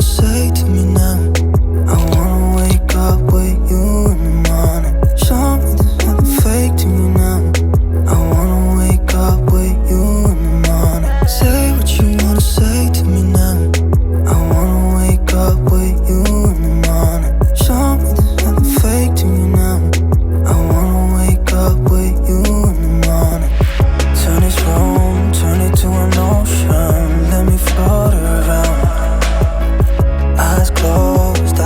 say to me now? I wanna wake up with you in the morning. Show me there's nothing fake to me now. I wanna wake up with you in the morning. Say what you wanna say to me now. I wanna wake up with you in the morning. Show me there's nothing fake to me now. I wanna wake up with you in the morning. Turn this room, turn it to an ocean. Let me float around. Eyes closed,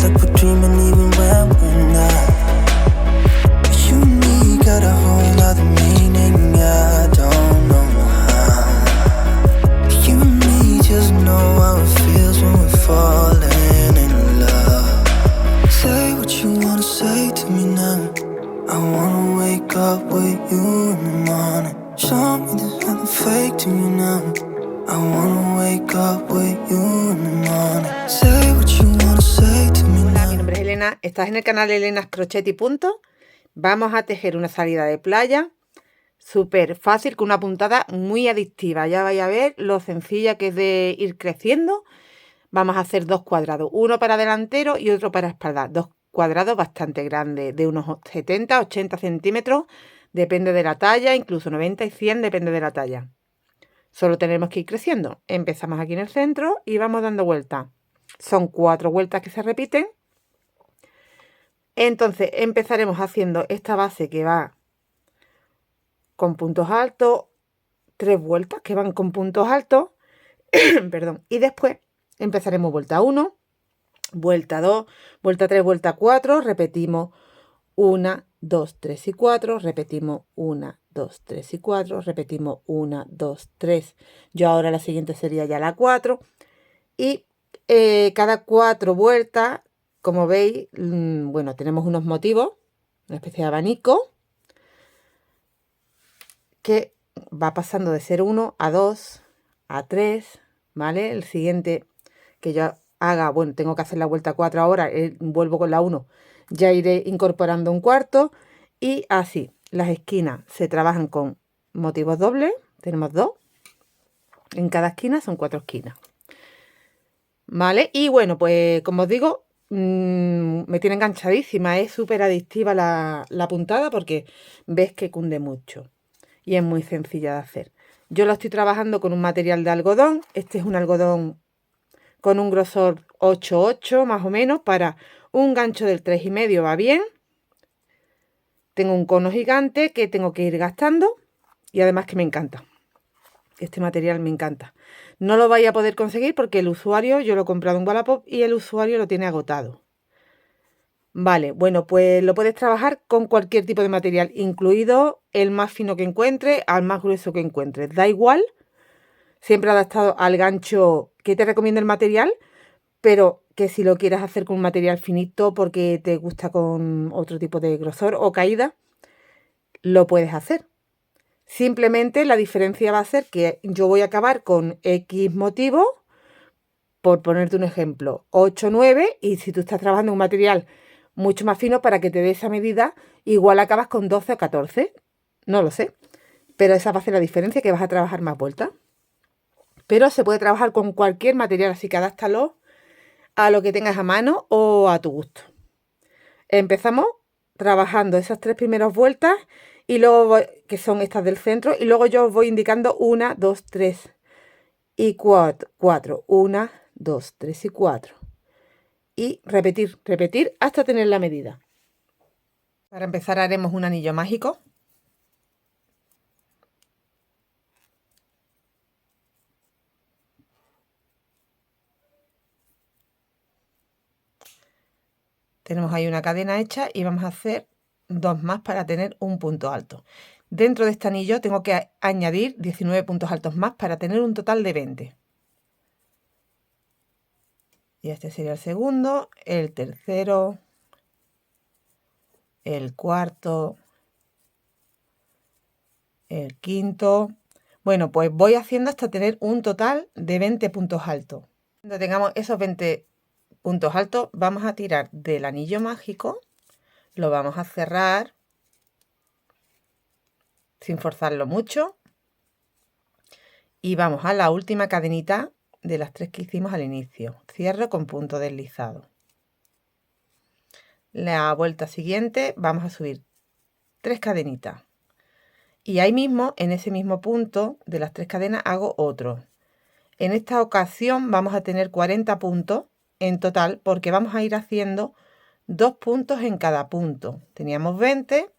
like we're dreaming even when we're not. You and me got a whole other meaning, I don't know how. You and me just know how it feels when we're falling in love. Say what you wanna say to me now. I wanna wake up with you in the morning. Show me there's nothing fake to me now. I wanna wake up with you in the morning. Say what you wanna say to me now. Hola, mi nombre es Elena, estás en el canal Elena's Crochet y Punto. Vamos a tejer una salida de playa súper fácil con una puntada muy adictiva. Ya vais a ver lo sencilla que es de ir creciendo. Vamos a hacer 2 cuadrados, uno para delantero y otro para espalda. 2 cuadrados bastante grandes, de unos 70-80 centímetros, depende de la talla, incluso 90 y 100 depende de la talla. Solo tenemos que ir creciendo. Empezamos aquí en el centro y vamos dando vueltas. Son 4 vueltas que se repiten. Entonces empezaremos haciendo esta base que va con puntos altos, 3 vueltas que van con puntos altos, perdón, y después empezaremos vuelta 1, vuelta 2, vuelta 3, vuelta 4, repetimos 1, 2, 3 y 4, repetimos 1, 2, 3 y 4, repetimos 1, 2, 3. Yo ahora la siguiente sería ya la 4 y cada 4 vueltas, como veis, bueno, tenemos unos motivos, una especie de abanico que va pasando de ser 1 a 2 a 3, ¿vale? El siguiente que yo haga, bueno, tengo que hacer la vuelta 4 ahora, vuelvo con la 1, ya iré incorporando un cuarto y así. Las esquinas se trabajan con motivos dobles, tenemos 2, en cada esquina son 4 esquinas, ¿vale? Y bueno, pues como os digo, me tiene enganchadísima, es súper adictiva la puntada porque ves que cunde mucho y es muy sencilla de hacer. Yo lo estoy trabajando con un material de algodón, este es un algodón con un grosor 8,8 más o menos, para un gancho del 3,5 va bien. Tengo un cono gigante que tengo que ir gastando y además que me encanta. Este material me encanta. No lo vais a poder conseguir porque el usuario, yo lo he comprado en Wallapop y el usuario lo tiene agotado. Vale, bueno, pues lo puedes trabajar con cualquier tipo de material, incluido el más fino que encuentres al más grueso que encuentres. Da igual, siempre adaptado al gancho que te recomienda el material, pero que si lo quieres hacer con un material finito porque te gusta con otro tipo de grosor o caída, lo puedes hacer. Simplemente la diferencia va a ser que yo voy a acabar con X motivo, por ponerte un ejemplo, 8, 9, y si tú estás trabajando un material mucho más fino para que te dé esa medida, igual acabas con 12 o 14, no lo sé, pero esa va a ser la diferencia, que vas a trabajar más vueltas. Pero se puede trabajar con cualquier material, así que adáptalo a lo que tengas a mano o a tu gusto. Empezamos trabajando esas 3 primeras vueltas y luego que son estas del centro, y luego yo os voy indicando 1, 2, 3 y 4, 1, 2, 3 y 4, y repetir hasta tener la medida. Para empezar haremos un anillo mágico. Tenemos ahí una cadena hecha y vamos a hacer 2 más para tener un punto alto. Dentro de este anillo tengo que añadir 19 puntos altos más para tener un total de 20. Y este sería el segundo, el tercero, el cuarto, el quinto. Bueno, pues voy haciendo hasta tener un total de 20 puntos altos. Cuando tengamos esos 20 puntos altos, vamos a tirar del anillo mágico, lo vamos a cerrar sin forzarlo mucho y vamos a la última cadenita de las 3 que hicimos al inicio. Cierro con punto deslizado. La vuelta siguiente vamos a subir 3 cadenitas. Y ahí mismo, en ese mismo punto de las 3 cadenas, hago otro. En esta ocasión vamos a tener 40 puntos en total porque vamos a ir haciendo 2 puntos en cada punto. Teníamos 20,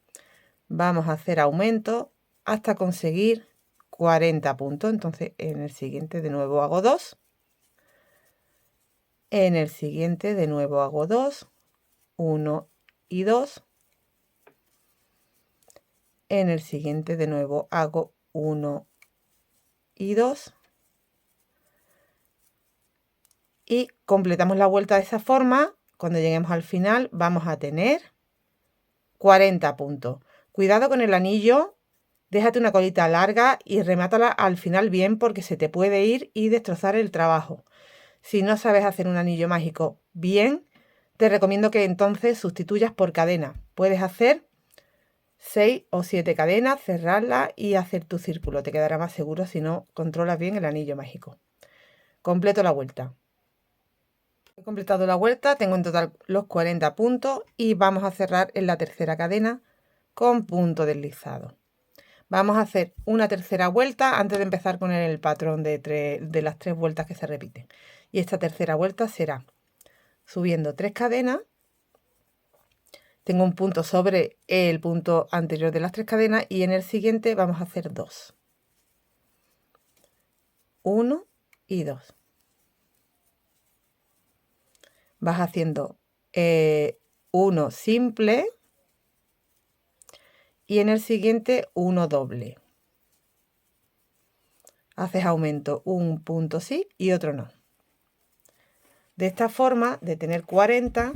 vamos a hacer aumento hasta conseguir 40 puntos. Entonces en el siguiente de nuevo hago 2. En el siguiente de nuevo hago 2, 1 y 2. En el siguiente de nuevo hago 1 y 2. Y completamos la vuelta de esa forma. Cuando lleguemos al final vamos a tener 40 puntos. Cuidado con el anillo, déjate una colita larga y remátala al final bien porque se te puede ir y destrozar el trabajo. Si no sabes hacer un anillo mágico bien, te recomiendo que entonces sustituyas por cadena. Puedes hacer 6 o 7 cadenas, cerrarlas y hacer tu círculo. Te quedará más seguro si no controlas bien el anillo mágico. Completo la vuelta. He completado la vuelta, tengo en total los 40 puntos y vamos a cerrar en la tercera cadena con punto deslizado. Vamos a hacer una tercera vuelta antes de empezar con el patrón de las 3 vueltas que se repiten. Y esta tercera vuelta será subiendo 3 cadenas. Tengo un punto sobre el punto anterior de las 3 cadenas y en el siguiente vamos a hacer 2. 1 y 2. Vas haciendo uno simple y en el siguiente uno doble. Haces aumento, un punto sí y otro no. De esta forma, de tener 40,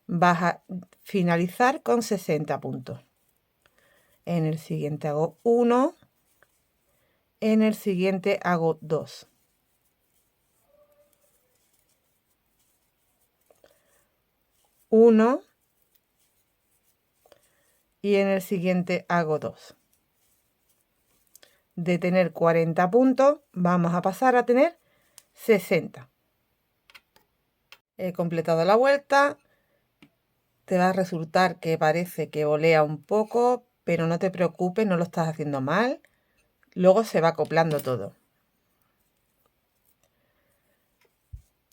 vas a finalizar con 60 puntos. En el siguiente hago 1, en el siguiente hago 2. 1 y en el siguiente hago 2. De tener 40 puntos vamos a pasar a tener 60. He completado la vuelta. Te va a resultar que parece que volea un poco, pero no te preocupes, no lo estás haciendo mal. Luego se va acoplando todo.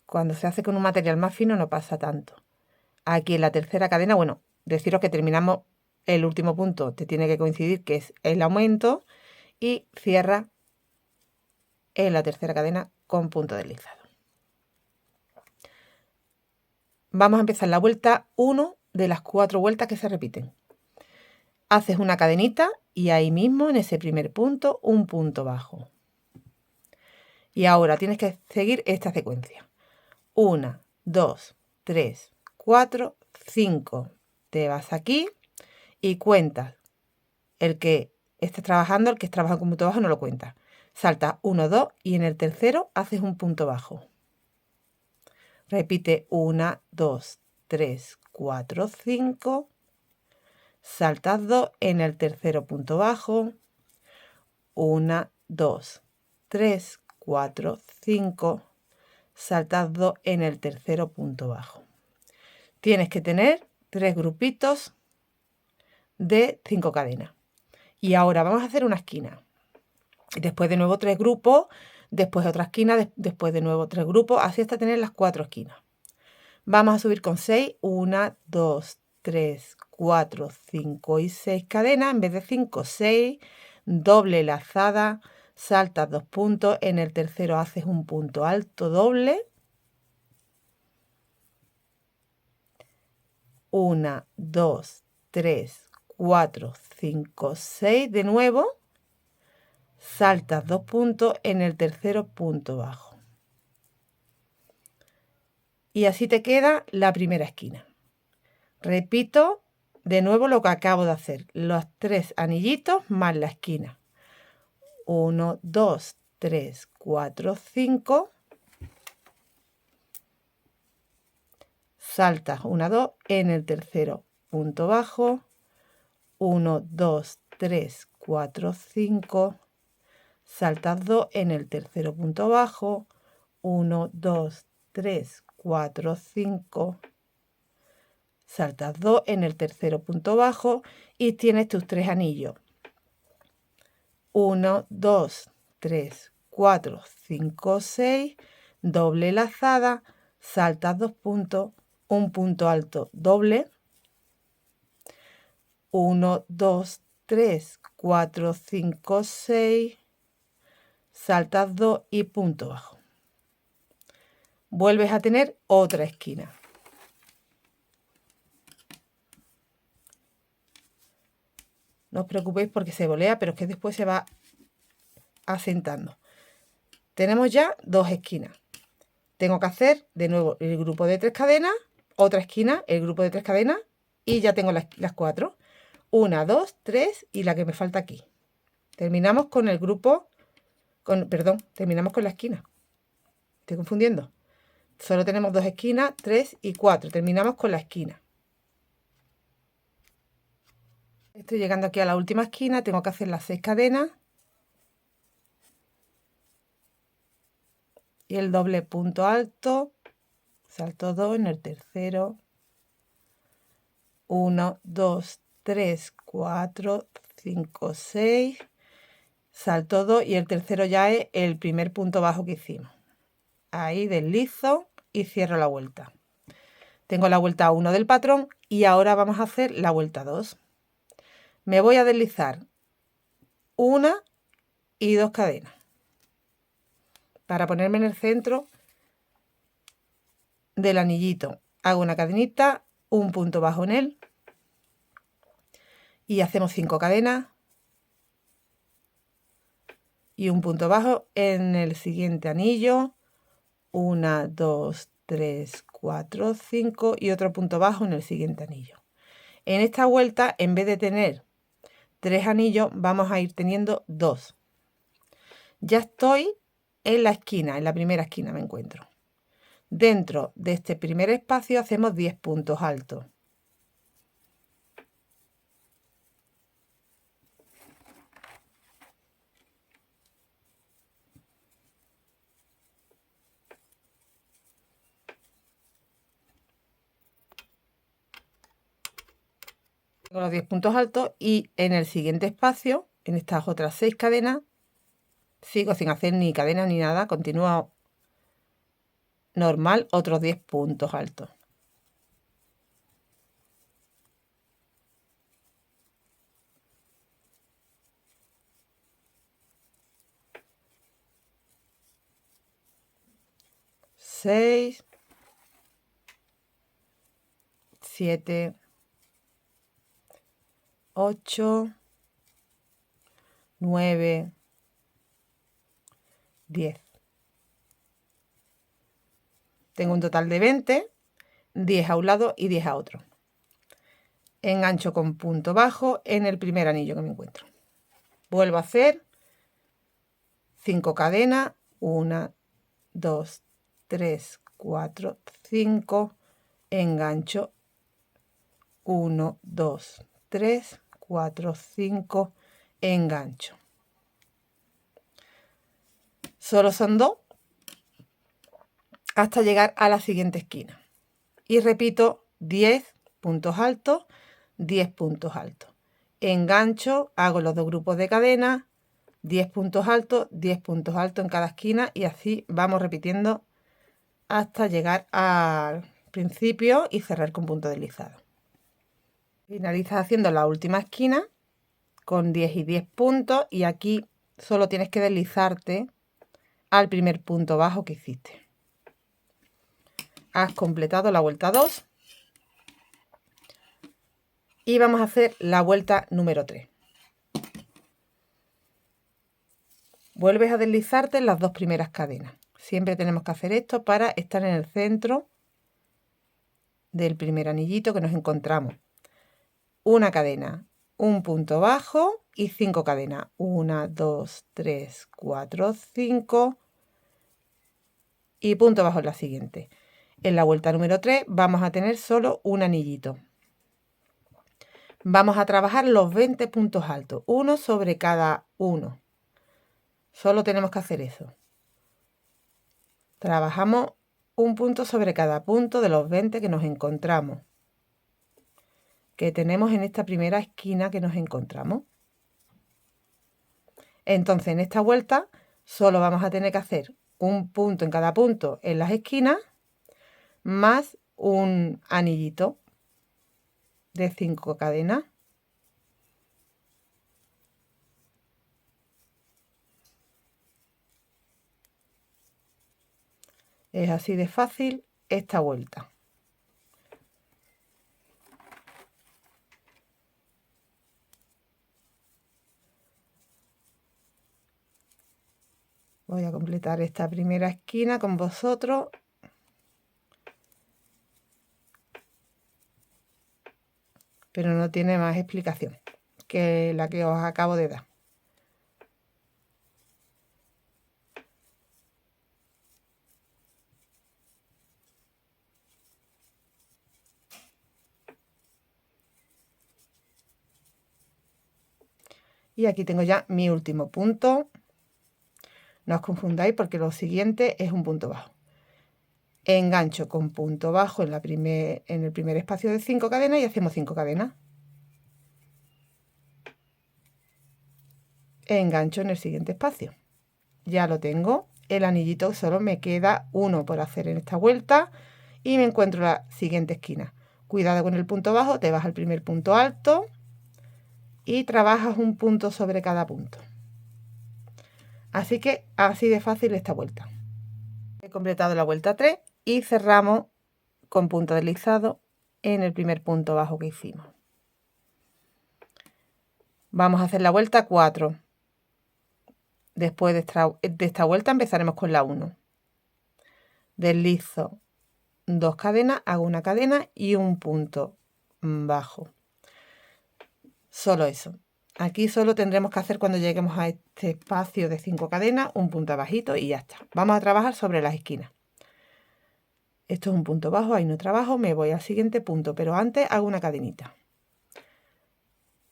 Cuando se hace con un material más fino no pasa tanto. Aquí en la tercera cadena, bueno, deciros que terminamos el último punto, te tiene que coincidir que es el aumento y cierra en la tercera cadena con punto deslizado. Vamos a empezar la vuelta 1 de las 4 vueltas que se repiten. Haces una cadenita y ahí mismo en ese primer punto un punto bajo. Y ahora tienes que seguir esta secuencia. 1, 2, 3, 4, 5. Te vas aquí y cuentas. El que estés trabajando, el que trabaja con punto bajo no lo cuenta. Salta 1, 2 y en el tercero haces un punto bajo. Repite 1, 2, 3, 4, 5. Saltas 2 en el tercero punto bajo. 1, 2, 3, 4, 5. Saltas 2 en el tercero punto bajo. Tienes que tener 3 grupitos de 5 cadenas. Y ahora vamos a hacer una esquina. Después de nuevo 3 grupos, después otra esquina, después de nuevo 3 grupos, así hasta tener las 4 esquinas. Vamos a subir con 6, 1, 2, 3, 4, 5 y 6 cadenas. En vez de 5, 6, doble lazada, saltas 2 puntos, en el tercero haces un punto alto doble. 1, 2, 3, 4, 5, 6. De nuevo, saltas 2 puntos en el tercero punto bajo. Y así te queda la primera esquina. Repito de nuevo lo que acabo de hacer. Los 3 anillitos más la esquina. 1, 2, 3, 4, 5. Saltas 1, 2 en el tercero punto bajo. 1, 2, 3, 4, 5. saltas 2 en el tercero punto bajo, 1, 2, 3, 4, 5, saltas 2 en el tercero punto bajo y tienes tus 3 anillos. 1, 2, 3, 4, 5, 6, doble lazada, saltas 2 puntos, un punto alto doble, 1, 2, 3, 4, 5, 6, saltas 2 y punto bajo. Vuelves a tener otra esquina. No os preocupéis porque se bolea, pero es que después se va asentando. Tenemos ya 2 esquinas. Tengo que hacer de nuevo el grupo de 3 cadenas, otra esquina, el grupo de 3 cadenas y ya tengo las 4. 1, 2, 3 y la que me falta aquí. Terminamos con el grupo, terminamos con la esquina. Estoy confundiendo. Solo tenemos 2 esquinas, 3 y 4. Terminamos con la esquina. Estoy llegando aquí a la última esquina, tengo que hacer las 6 cadenas y el doble punto alto, salto 2 en el tercero, 1, 2, 3, 4, 5, 6, salto 2 y el tercero ya es el primer punto bajo que hicimos. Ahí deslizo y cierro la vuelta. Tengo la vuelta 1 del patrón y ahora vamos a hacer la vuelta 2. Me voy a deslizar 1 y 2 cadenas para ponerme en el centro del anillito. Hago una cadenita, un punto bajo en él y hacemos 5 cadenas y un punto bajo en el siguiente anillo. 1, 2, 3, 4, 5 y otro punto bajo en el siguiente anillo. En esta vuelta, en vez de tener 3 anillos, vamos a ir teniendo 2. Ya estoy en la esquina, en la primera esquina me encuentro. Dentro de este primer espacio hacemos 10 puntos altos. Tengo los 10 puntos altos y en el siguiente espacio, en estas otras 6 cadenas, sigo sin hacer ni cadena ni nada, continúo normal, otros 10 puntos altos. Seis, 7, 8, 9, 10. Tengo un total de 20, 10 a un lado y 10 a otro. Engancho con punto bajo en el primer anillo que me encuentro. Vuelvo a hacer 5 cadenas, 1, 2, 3, 4, 5, engancho 1, 2, 3, 4, 5, engancho. Solo son 2 hasta llegar a la siguiente esquina. Y repito 10 puntos altos, 10 puntos altos. Engancho, hago los 2 grupos de cadena, 10 puntos altos, 10 puntos altos en cada esquina y así vamos repitiendo hasta llegar al principio y cerrar con punto deslizado. Finalizas haciendo la última esquina con 10 y 10 puntos y aquí solo tienes que deslizarte al primer punto bajo que hiciste. Has completado la vuelta 2 y vamos a hacer la vuelta número 3. Vuelves a deslizarte en las 2 primeras cadenas. Siempre tenemos que hacer esto para estar en el centro del primer anillito que nos encontramos. Una cadena, un punto bajo y 5 cadenas. 1, 2, 3, 4, 5 y punto bajo en la siguiente. En la vuelta número 3 vamos a tener solo un anillito. Vamos a trabajar los 20 puntos altos, uno sobre cada uno. Solo tenemos que hacer eso. Trabajamos un punto sobre cada punto de los 20 que nos encontramos, que tenemos en esta primera esquina que nos encontramos. Entonces, en esta vuelta solo vamos a tener que hacer un punto en cada punto en las esquinas, más un anillito de 5 cadenas. Es así de fácil esta vuelta. Voy a completar esta primera esquina con vosotros. Pero no tiene más explicación que la que os acabo de dar. Y aquí tengo ya mi último punto. No os confundáis porque lo siguiente es un punto bajo. Engancho con punto bajo en el primer espacio de 5 cadenas y hacemos 5 cadenas. Engancho en el siguiente espacio. Ya lo tengo. El anillito solo me queda uno por hacer en esta vuelta y me encuentro la siguiente esquina. Cuidado con el punto bajo, te vas al primer punto alto y trabajas un punto sobre cada punto. Así que así de fácil esta vuelta. He completado la vuelta 3 y cerramos con punto deslizado en el primer punto bajo que hicimos. Vamos a hacer la vuelta 4. Después de esta vuelta empezaremos con la 1. Deslizo 2 cadenas, hago una cadena y un punto bajo. Solo eso. Aquí solo tendremos que hacer cuando lleguemos a este espacio de 5 cadenas un punto bajito y ya está. Vamos a trabajar sobre las esquinas. Esto es un punto bajo, ahí no trabajo, me voy al siguiente punto, pero antes hago una cadenita.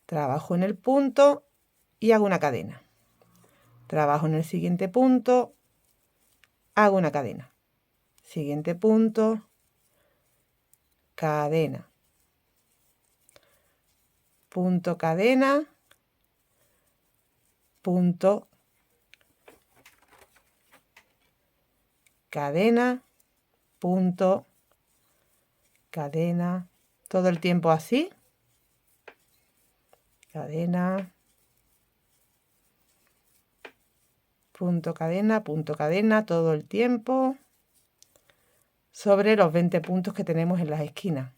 Trabajo en el punto y hago una cadena. Trabajo en el siguiente punto, hago una cadena. Siguiente punto, cadena. Punto, cadena, punto, cadena, punto, cadena, todo el tiempo así, cadena, punto, cadena, todo el tiempo, sobre los 20 puntos que tenemos en las esquinas.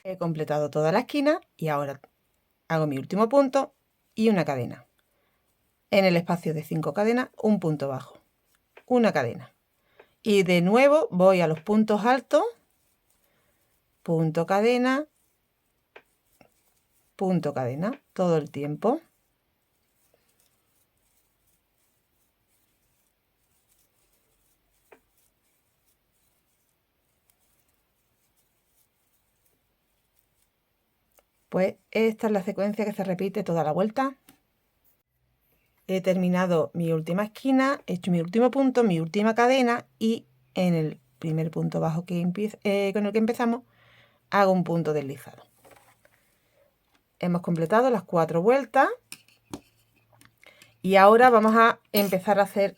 He completado toda la esquina y ahora hago mi último punto y una cadena. En el espacio de 5 cadenas, un punto bajo, una cadena. Y de nuevo voy a los puntos altos, punto, cadena, todo el tiempo. Pues esta es la secuencia que se repite toda la vuelta. He terminado mi última esquina, he hecho mi último punto, mi última cadena y en el primer punto bajo con el que empezamos hago un punto deslizado. Hemos completado las 4 vueltas y ahora vamos a empezar a hacer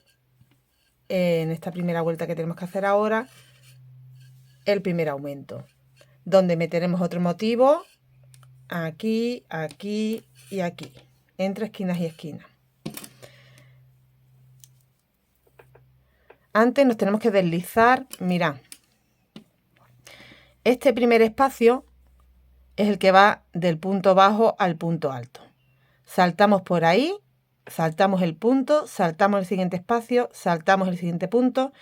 en esta primera vuelta que tenemos que hacer ahora el primer aumento, donde meteremos otro motivo aquí, aquí y aquí, entre esquinas y esquinas. Antes nos tenemos que deslizar, mirad, este primer espacio es el que va del punto bajo al punto alto. Saltamos por ahí, saltamos el punto, saltamos el siguiente espacio, saltamos el siguiente punto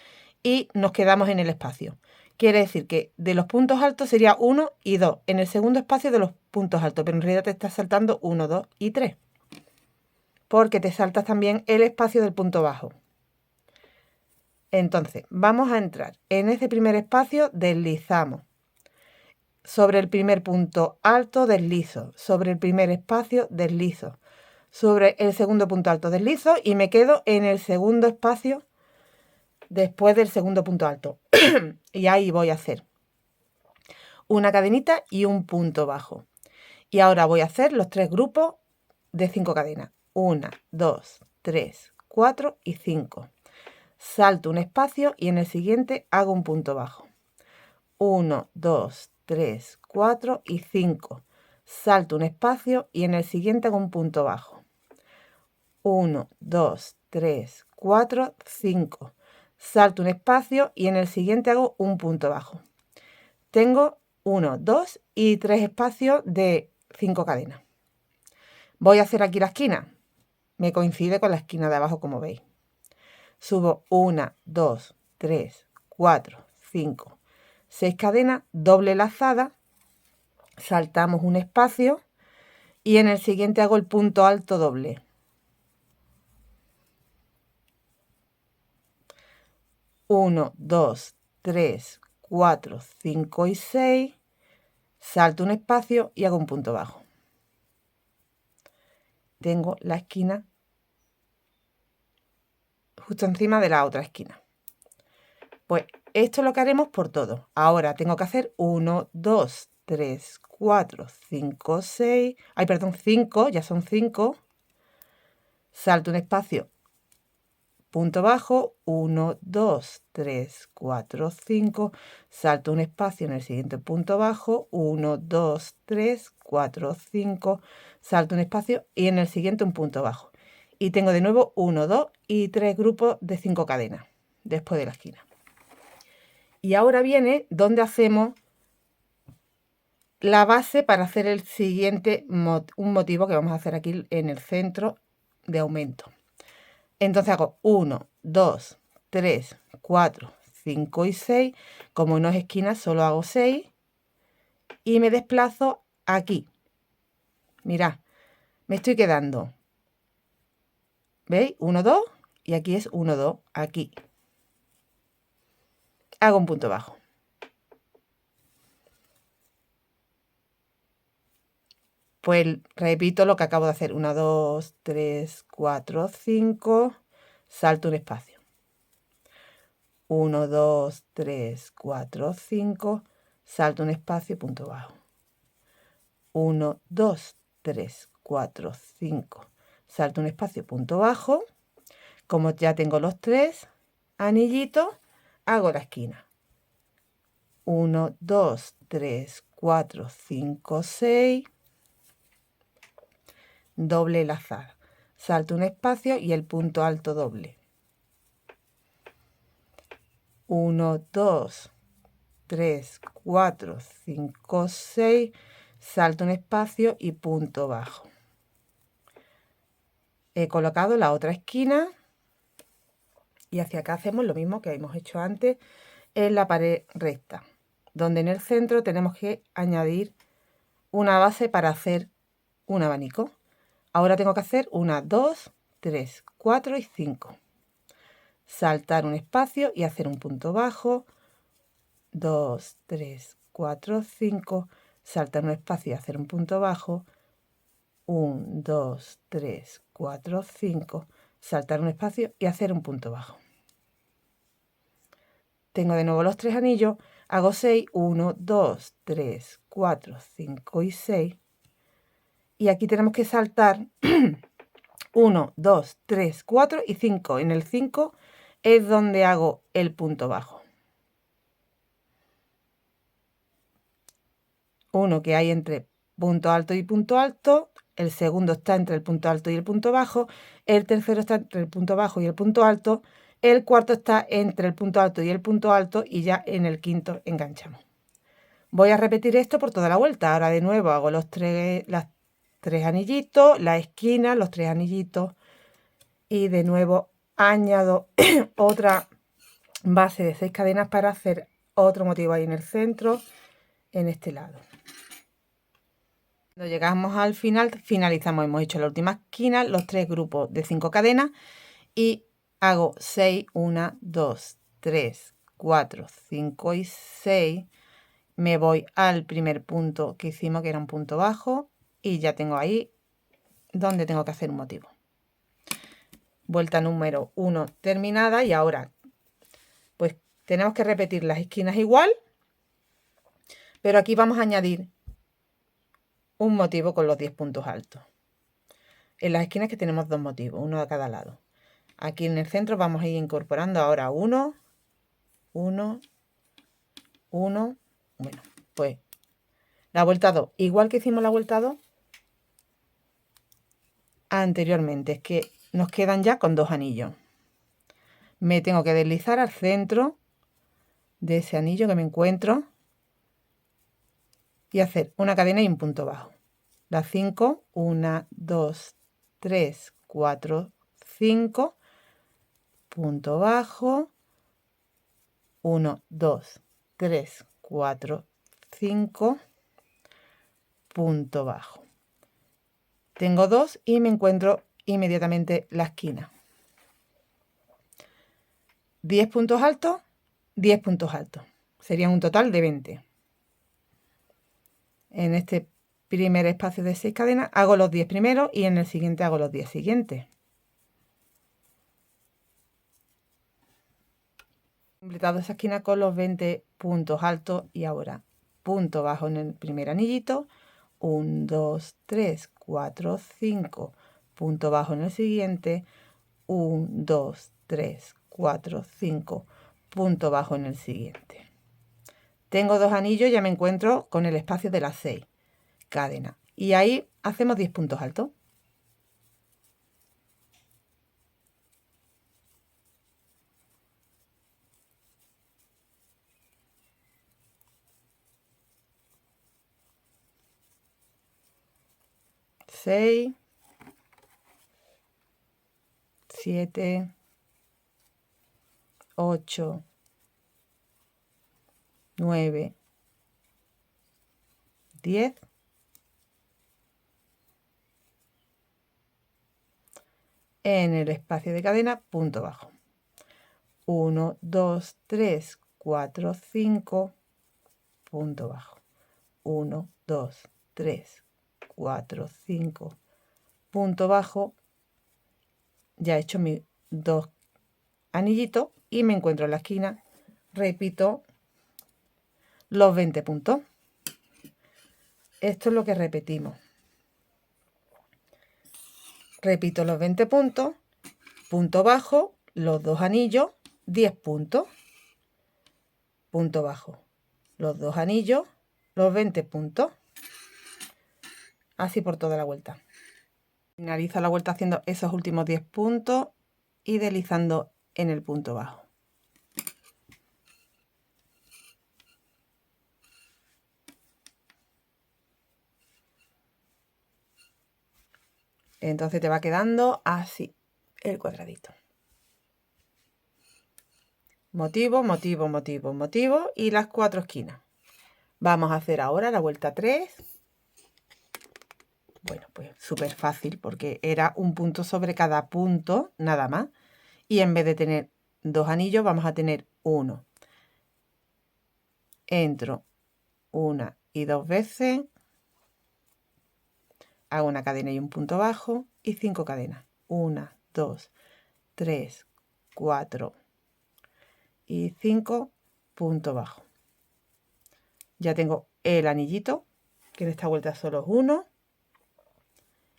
y nos quedamos en el espacio. Quiere decir que de los puntos altos sería 1 y 2, en el segundo espacio de los puntos altos, pero en realidad te estás saltando 1, 2 y 3, porque te saltas también el espacio del punto bajo. Entonces, vamos a entrar en ese primer espacio, deslizamos. Sobre el primer punto alto, deslizo. Sobre el primer espacio, deslizo. Sobre el segundo punto alto, deslizo y me quedo en el segundo espacio después del segundo punto alto. Y ahí voy a hacer una cadenita y un punto bajo. Y ahora voy a hacer los 3 grupos de 5 cadenas. 1, 2, 3, 4 y 5. Salto un espacio y en el siguiente hago un punto bajo. 1, 2, 3, 4 y 5. Salto un espacio y en el siguiente hago un punto bajo. 1, 2, 3, 4, 5. Salto un espacio y en el siguiente hago un punto bajo. Tengo 1, 2 y 3 espacios de 5 cadenas. Voy a hacer aquí la esquina. Me coincide con la esquina de abajo, como veis. Subo 1, 2, 3, 4, 5, 6 cadenas, doble lazada, saltamos un espacio y en el siguiente hago el punto alto doble. 1, 2, 3, 4, 5 y 6, salto un espacio y hago un punto bajo. Tengo la esquina justo encima de la otra esquina. Pues esto es lo que haremos por todo. Ahora tengo que hacer 1, 2, 3, 4, 5, 6. Ay, perdón, 5, ya son 5. Salto un espacio, punto bajo, 1, 2, 3, 4, 5. Salto un espacio en el siguiente punto bajo, 1, 2, 3, 4, 5. Salto un espacio y en el siguiente un punto bajo. Y tengo de nuevo 1, 2 y 3 grupos de 5 cadenas después de la esquina. Y ahora viene donde hacemos la base para hacer el siguiente un motivo que vamos a hacer aquí en el centro de aumento. Entonces hago 1, 2, 3, 4, 5 y 6. Como no es esquina, solo hago 6. Y me desplazo aquí. Mirad, me estoy quedando. ¿Veis? 1, 2. Y aquí es 1, 2. Aquí. Hago un punto bajo. Pues repito lo que acabo de hacer. 1, 2, 3, 4, 5. Salto un espacio. 1, 2, 3, 4, 5. Salto un espacio, punto bajo. 1, 2, 3, 4, 5. Salto un espacio, punto bajo. Como ya tengo los 3 anillitos, hago la esquina. 1, 2, 3, 4, 5, 6. Doble lazada. Salto un espacio y el punto alto doble. 1, 2, 3, 4, 5, 6. Salto un espacio y punto bajo. He colocado la otra esquina y hacia acá hacemos lo mismo que hemos hecho antes en la pared recta, donde en el centro tenemos que añadir una base para hacer un abanico. Ahora tengo que hacer 1, 2, 3, 4 y 5. Saltar un espacio y hacer un punto bajo. 2, 3, 4, 5. Saltar un espacio y hacer un punto bajo. 1, 2, 3, 4, 5. Saltar un espacio y hacer un punto bajo. Tengo de nuevo los 3 anillos. Hago 6. 1, 2, 3, 4, 5 y 6. Y aquí tenemos que saltar 1, 2, 3, 4 y 5. En el 5 es donde hago el punto bajo. Uno que hay entre punto alto y punto alto. El segundo está entre el punto alto y el punto bajo. El tercero está entre el punto bajo y el punto alto. El cuarto está entre el punto alto y el punto alto. Y ya en el quinto enganchamos. Voy a repetir esto por toda la vuelta. Ahora de nuevo hago las 3 anillitos, la esquina, los 3 anillitos. Y de nuevo añado otra base de 6 cadenas para hacer otro motivo ahí en el centro, en este lado. Cuando llegamos al final, finalizamos, hemos hecho la última esquina, los 3 grupos de 5 cadenas y hago 6, 1, 2, 3, 4, 5 y 6. Me voy al primer punto que hicimos, que era un punto bajo, y ya tengo ahí donde tengo que hacer un motivo. Vuelta número 1 terminada, y ahora pues tenemos que repetir las esquinas igual, pero aquí vamos a añadir un motivo con los 10 puntos altos. En las esquinas que tenemos 2 motivos, uno a cada lado. Aquí en el centro vamos a ir incorporando ahora 1, 1, 1. Bueno, pues la vuelta 2, igual que hicimos la vuelta 2 anteriormente, es que nos quedan ya con 2 anillos. Me tengo que deslizar al centro de ese anillo que me encuentro y hacer una cadena y un punto bajo. Las 5, 1, 2, 3, 4, 5, punto bajo, 1, 2, 3, 4, 5, punto bajo. Tengo 2 y me encuentro inmediatamente la esquina. 10 puntos altos, 10 puntos altos. Serían un total de 20. En este primer espacio de 6 cadenas hago los 10 primeros y en el siguiente hago los 10 siguientes. Completado esa esquina con los 20 puntos altos y ahora punto bajo en el primer anillito, 1, 2, 3, 4, 5, punto bajo en el siguiente, 1, 2, 3, 4, 5, punto bajo en el siguiente. Tengo 2 anillos, ya me encuentro con el espacio de las 6 cadenas y ahí hacemos 10 puntos altos. Seis, 7, 8, 9, 10. En el espacio de cadena, punto bajo. 1, 2, 3, 4, 5, punto bajo. 1, 2, 3, 4, 5, punto bajo. Ya he hecho mis 2 anillitos y me encuentro en la esquina. Repito los 20 puntos. Esto es lo que repetimos. Repito los 20 puntos, punto bajo, los 2 anillos, 10 puntos, punto bajo, los 2 anillos, los 20 puntos. Así por toda la vuelta. Finalizo la vuelta haciendo esos últimos 10 puntos y deslizando en el punto bajo. Entonces te va quedando así el cuadradito. Motivo, motivo, motivo, motivo y las 4 esquinas. Vamos a hacer ahora la vuelta 3. Bueno, pues súper fácil porque era un punto sobre cada punto, nada más. Y en vez de tener 2 anillos, vamos a tener 1. Entro 1 y 2 veces. Hago una cadena y un punto bajo y 5 cadenas. 1, 2, 3, 4 y 5 puntos bajos. Ya tengo el anillito, que en esta vuelta solo es 1.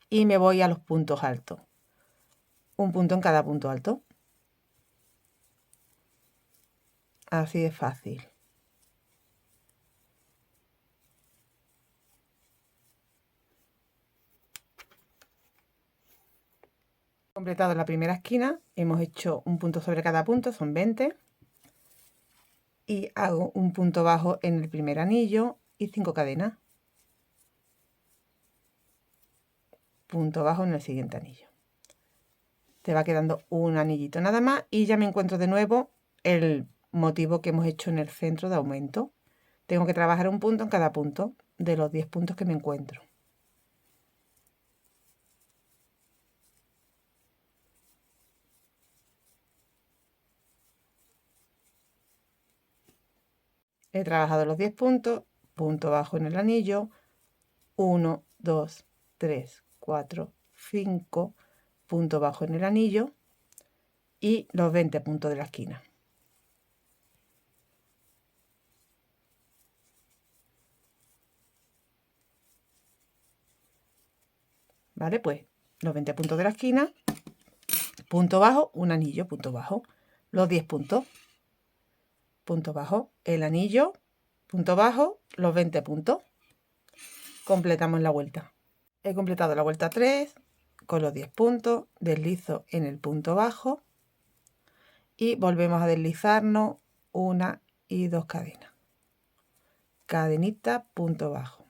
Y me voy a los puntos altos. Un punto en cada punto alto. Así de fácil. Completado la primera esquina, hemos hecho un punto sobre cada punto, son 20. Y hago un punto bajo en el primer anillo y 5 cadenas. Punto bajo en el siguiente anillo. Te va quedando un anillito nada más y ya me encuentro de nuevo el motivo que hemos hecho en el centro de aumento. Tengo que trabajar un punto en cada punto de los 10 puntos que me encuentro. He trabajado los 10 puntos, punto bajo en el anillo, 1, 2, 3, 4, 5, punto bajo en el anillo y los 20 puntos de la esquina. ¿Vale? Pues los 20 puntos de la esquina, punto bajo, un anillo, punto bajo, los 10 puntos, punto bajo, el anillo, punto bajo, los 20 puntos. Completamos la vuelta. He completado la vuelta 3 con los 10 puntos, deslizo en el punto bajo y volvemos a deslizarnos una y dos cadenas. Cadenita, punto bajo.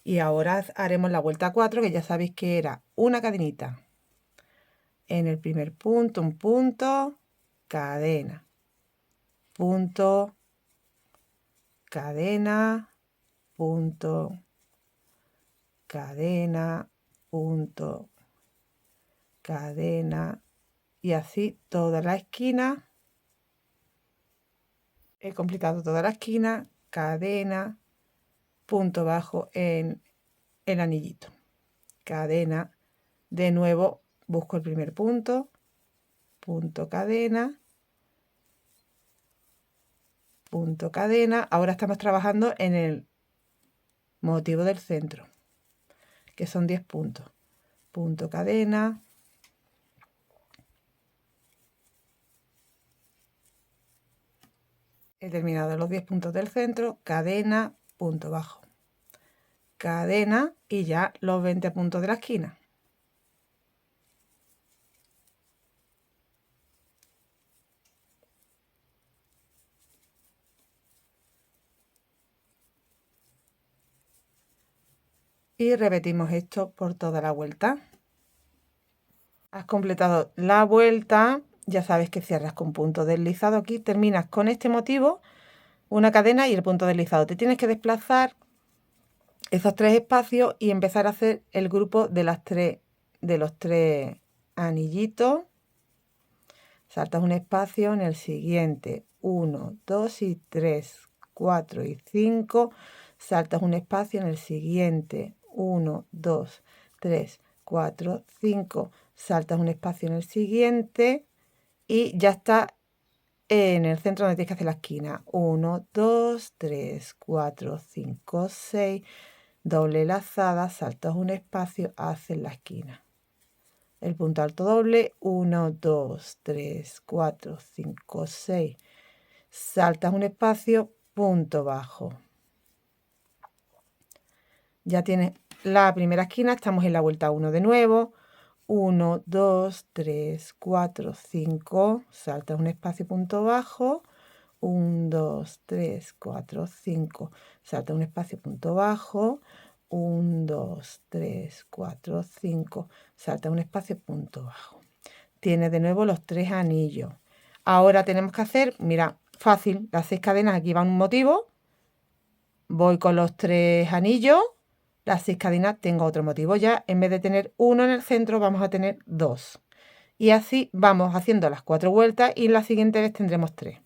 Y ahora haremos la vuelta 4, que ya sabéis que era una cadenita en el primer punto, un punto, cadena, punto, cadena, punto, cadena, punto, cadena, y así toda la esquina. He completado toda la esquina, cadena, punto bajo en el anillito, cadena, de nuevo busco el primer punto, punto, cadena, punto, cadena. Ahora estamos trabajando en el motivo del centro, que son 10 puntos, punto, cadena, he terminado los 10 puntos del centro, cadena, punto bajo, cadena y ya los 20 puntos de la esquina. Y repetimos esto por toda la vuelta. Has completado la vuelta, ya sabes que cierras con punto deslizado aquí, terminas con este motivo, una cadena y el punto deslizado. Te tienes que desplazar esos 3 espacios y empezar a hacer el grupo de los 3 anillitos. Saltas un espacio en el siguiente, 1, 2 y 3, 4 y 5. Saltas un espacio en el siguiente, 1, 2, 3, 4, 5. Saltas un espacio en el siguiente y ya está en el centro donde tienes que hacer la esquina. 1, 2, 3, 4, 5, 6. Doble lazada, saltas un espacio, haces la esquina. El punto alto doble, 1, 2, 3, 4, 5, 6. Saltas un espacio, punto bajo. Ya tienes la primera esquina, estamos en la vuelta 1 de nuevo. 1, 2, 3, 4, 5. Saltas un espacio, punto bajo. 1, 2, 3, 4, 5. Salta un espacio, punto bajo. 1, 2, 3, 4, 5. Salta un espacio, punto bajo. Tienes de nuevo los 3 anillos. Ahora tenemos que hacer, mira, fácil, las 6 cadenas, aquí va un motivo. Voy con los 3 anillos, las 6 cadenas, tengo otro motivo. Ya en vez de tener uno en el centro, vamos a tener 2. Y así vamos haciendo las 4 vueltas y la siguiente vez tendremos 3.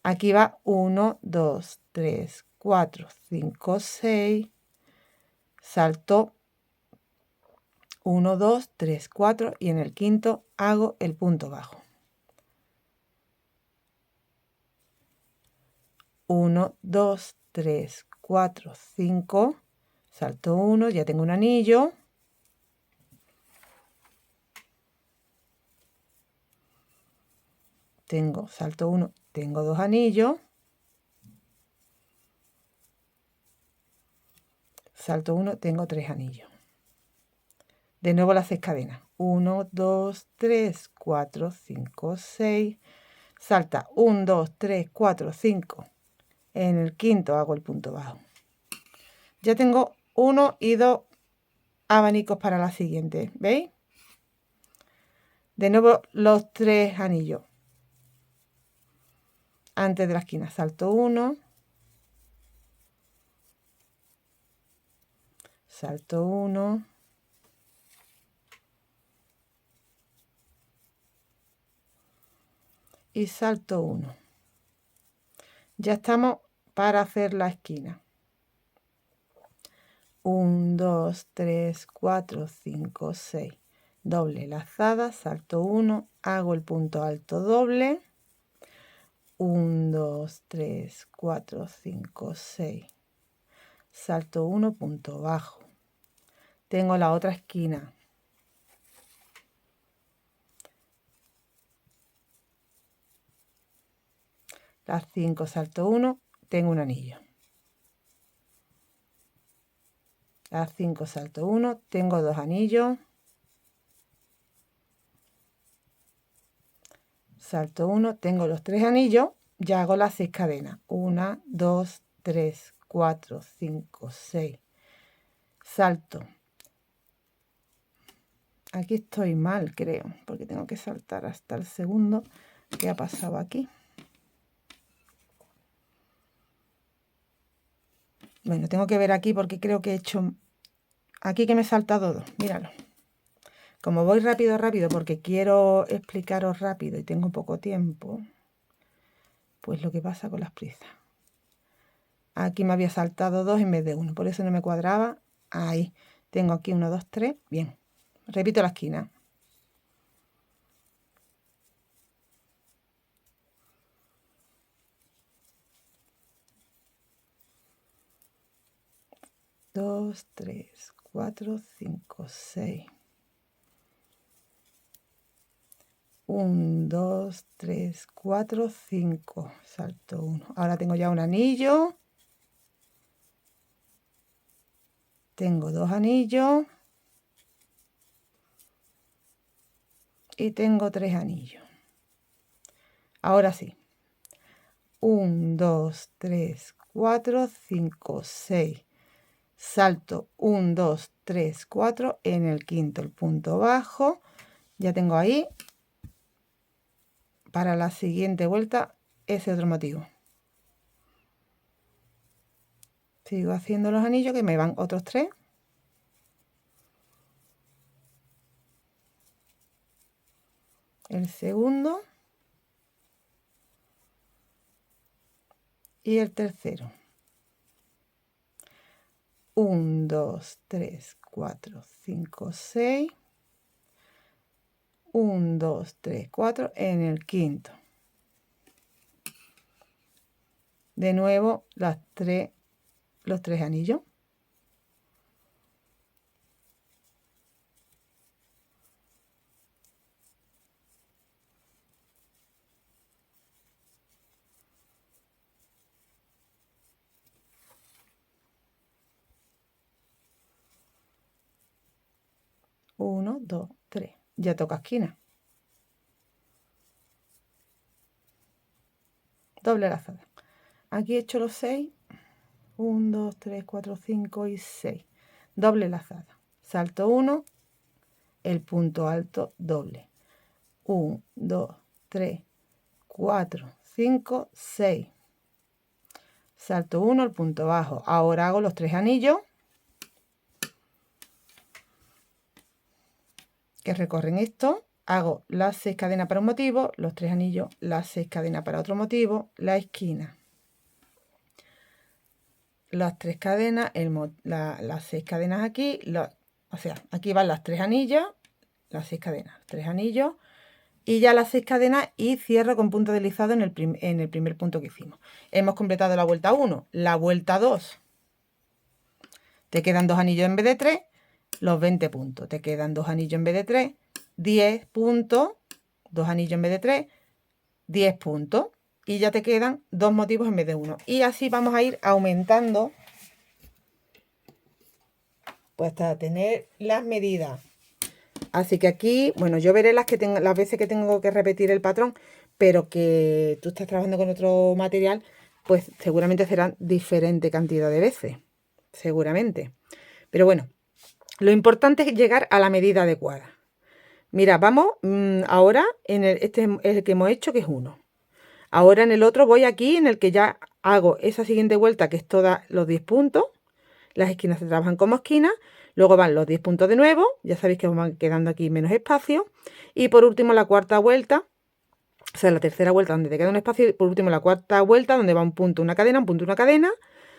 Aquí va 1, 2, 3, 4, 5, 6. Salto 1, 2, 3, 4 y en el quinto hago el punto bajo. 1, 2, 3, 4, 5. Salto 1, ya tengo un anillo. Salto 1, tengo 2 anillos. Salto 1, tengo 3 anillos. De nuevo las 6 cadenas. 1, 2, 3, 4, 5, 6. Salta 1, 2, 3, 4, 5. En el quinto hago el punto bajo. Ya tengo 1 y 2 abanicos para la siguiente. ¿Veis? De nuevo los 3 anillos. antes de la esquina, salto 1, salto 1, y salto 1. Ya estamos para hacer la esquina. 1, 2, 3, 4, 5, 6. Doble lazada, salto 1, hago el punto alto doble. 1, 2, 3, 4, 5, 6. Salto 1, punto bajo. Tengo la otra esquina. Las 5, salto 1, tengo un anillo. Las 5, salto 1, tengo 2 anillos. Salto 1, tengo los 3 anillos, ya hago las 6 cadenas. 1, 2, 3, 4, 5, 6. Salto. Aquí estoy mal, creo, porque tengo que saltar hasta el segundo. ¿Qué ha pasado aquí? Bueno, tengo que ver aquí porque creo que he hecho... Aquí que me he saltado 2, míralo. Como voy rápido, porque quiero explicaros rápido y tengo poco tiempo, pues lo que pasa con las prisas. Aquí me había saltado 2 en vez de 1, por eso no me cuadraba. Ahí, tengo aquí 1, 2, 3, bien. Repito la esquina. Dos, 3, 4, 5, 6. 1, 2, 3, 4, 5. Salto 1. Ahora tengo ya un anillo. Tengo 2 anillos. Y tengo 3 anillos. Ahora sí. 1, 2, 3, 4, 5, 6. Salto 1, 2, 3, 4 en el quinto, el punto bajo. Ya tengo ahí para la siguiente vuelta ese otro motivo. Sigo haciendo los anillos que me van otros 3. El segundo y el tercero. 1, 2, 3, 4, 5, 6. 1, 2, 3, 4 en el quinto. De nuevo los 3 anillos. Uno, 2, 3. Ya toca esquina. Doble lazada. Aquí he hecho los 6. 1, 2, 3, 4, 5 y 6. Doble lazada. Salto 1, el punto alto doble. 1, 2, 3, 4, 5, 6. Salto 1, el punto bajo. Ahora hago los 3 anillos que recorren esto. Hago las 6 cadenas para un motivo, los 3 anillos, las 6 cadenas para otro motivo, la esquina. Las 3 cadenas, las 6 cadenas aquí, o sea, aquí van las 3 anillos, las 6 cadenas, 3 anillos, y ya las 6 cadenas y cierro con punto deslizado en el primer punto que hicimos. Hemos completado la vuelta 1, la vuelta 2. Te quedan 2 anillos en vez de 3, los 20 puntos. Te quedan 2 anillos en vez de 3, 10 puntos, 2 anillos en vez de 3, 10 puntos. Y ya te quedan 2 motivos en vez de 1. Y así vamos a ir aumentando, pues hasta tener las medidas. Así que aquí, bueno, yo veré las veces que tengo que repetir el patrón, pero que tú estás trabajando con otro material, pues seguramente serán diferente cantidad de veces. Seguramente. Pero bueno, lo importante es llegar a la medida adecuada. Mira, vamos ahora en este es el que hemos hecho, que es 1. Ahora en el otro voy aquí en el que ya hago esa siguiente vuelta, que es todos los 10 puntos. Las esquinas se trabajan como esquinas. Luego van los 10 puntos de nuevo. Ya sabéis que van quedando aquí menos espacio. Y por último la cuarta vuelta, o sea, la tercera vuelta donde te queda un espacio. Y por último la cuarta vuelta donde va un punto, una cadena, un punto, una cadena.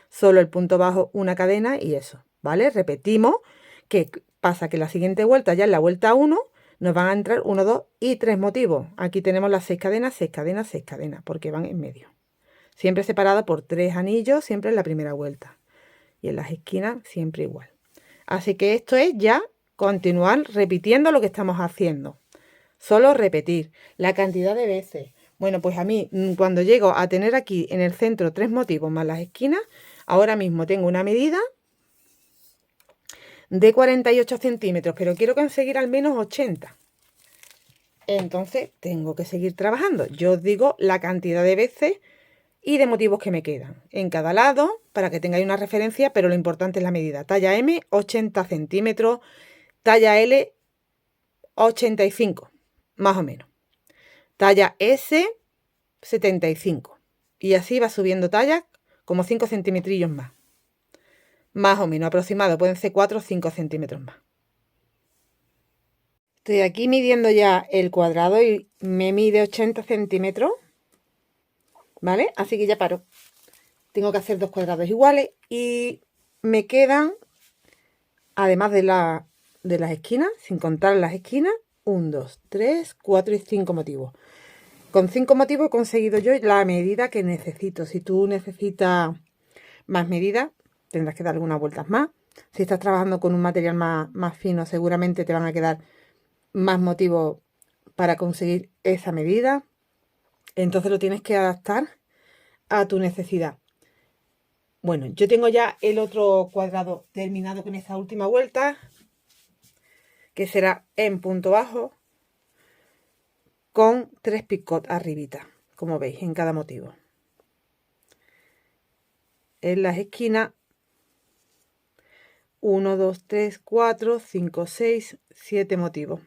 Solo el punto bajo, una cadena y eso, ¿vale? Repetimos. ¿Qué pasa? Que la siguiente vuelta, ya en la vuelta 1, nos van a entrar 1, 2 y 3 motivos. Aquí tenemos las 6 cadenas, 6 cadenas, 6 cadenas, porque van en medio. Siempre separado por 3 anillos, siempre en la primera vuelta. Y en las esquinas siempre igual. Así que esto es ya continuar repitiendo lo que estamos haciendo. Solo repetir la cantidad de veces. Bueno, pues a mí cuando llego a tener aquí en el centro 3 motivos más las esquinas, ahora mismo tengo una medida de 48 centímetros, pero quiero conseguir al menos 80. Entonces tengo que seguir trabajando. Yo os digo la cantidad de veces y de motivos que me quedan en cada lado para que tengáis una referencia, pero lo importante es la medida. Talla M, 80 centímetros, talla L, 85, más o menos. Talla S, 75. Y así va subiendo tallas como 5 centímetrillos más o menos aproximado, pueden ser 4 o 5 centímetros más. Estoy aquí midiendo ya el cuadrado y me mide 80 centímetros, ¿vale? Así que ya paro. Tengo que hacer 2 cuadrados iguales y me quedan, además de las esquinas, sin contar las esquinas, 1, 2, 3, 4 y 5 motivos. Con 5 motivos he conseguido yo la medida que necesito. Si tú necesitas más medidas, tendrás que dar algunas vueltas más. Si estás trabajando con un material más fino, seguramente te van a quedar más motivos para conseguir esa medida. Entonces lo tienes que adaptar a tu necesidad. Bueno, yo tengo ya el otro cuadrado terminado con esta última vuelta, que será en punto bajo, con 3 picot arribita, como veis, en cada motivo. En las esquinas, 1, 2, 3, 4, 5, 6, 7 motivos.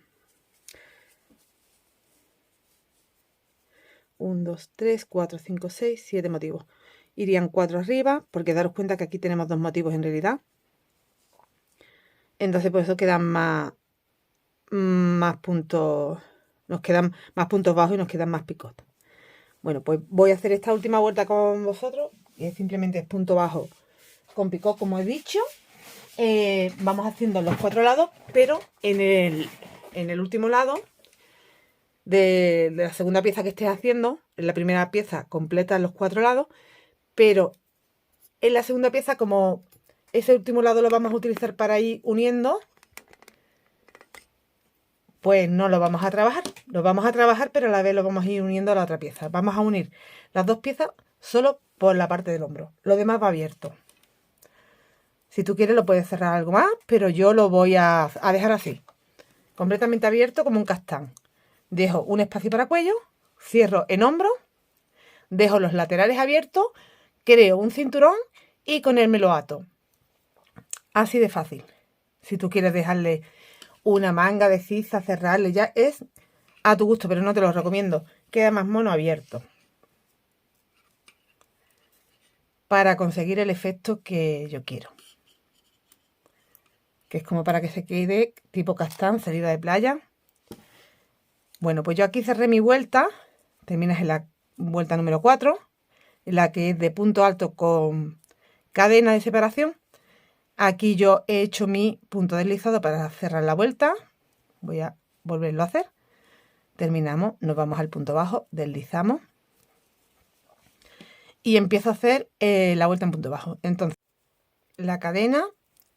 1, 2, 3, 4, 5, 6, 7 motivos. Irían 4 arriba, porque daros cuenta que aquí tenemos 2 motivos en realidad. Entonces por eso quedan más puntos, nos quedan más puntos bajos y nos quedan más picotes. Bueno, pues voy a hacer esta última vuelta con vosotros, y simplemente es punto bajo con picot, como he dicho. Vamos haciendo los 4 lados, pero en el último lado de la segunda pieza que estés haciendo, en la primera pieza completas los 4 lados, pero en la segunda pieza, como ese último lado lo vamos a utilizar para ir uniendo, pues no lo vamos a trabajar. Lo vamos a trabajar, pero a la vez lo vamos a ir uniendo a la otra pieza. Vamos a unir las 2 piezas solo por la parte del hombro. Lo demás va abierto. Si tú quieres lo puedes cerrar algo más, pero yo lo voy a dejar así. Completamente abierto como un castán. Dejo un espacio para cuello, cierro en hombro, dejo los laterales abiertos, creo un cinturón y con él me lo ato. Así de fácil. Si tú quieres dejarle una manga de ciza, cerrarle, ya es a tu gusto, pero no te lo recomiendo. Queda más mono abierto. Para conseguir el efecto que yo quiero. Que es como para que se quede tipo castán, salida de playa. Bueno, pues yo aquí cerré mi vuelta. Terminas en la vuelta número 4, en la que es de punto alto con cadena de separación. Aquí yo he hecho mi punto deslizado para cerrar la vuelta. Voy a volverlo a hacer. Terminamos, nos vamos al punto bajo, deslizamos. Y empiezo a hacer la vuelta en punto bajo. Entonces, la cadena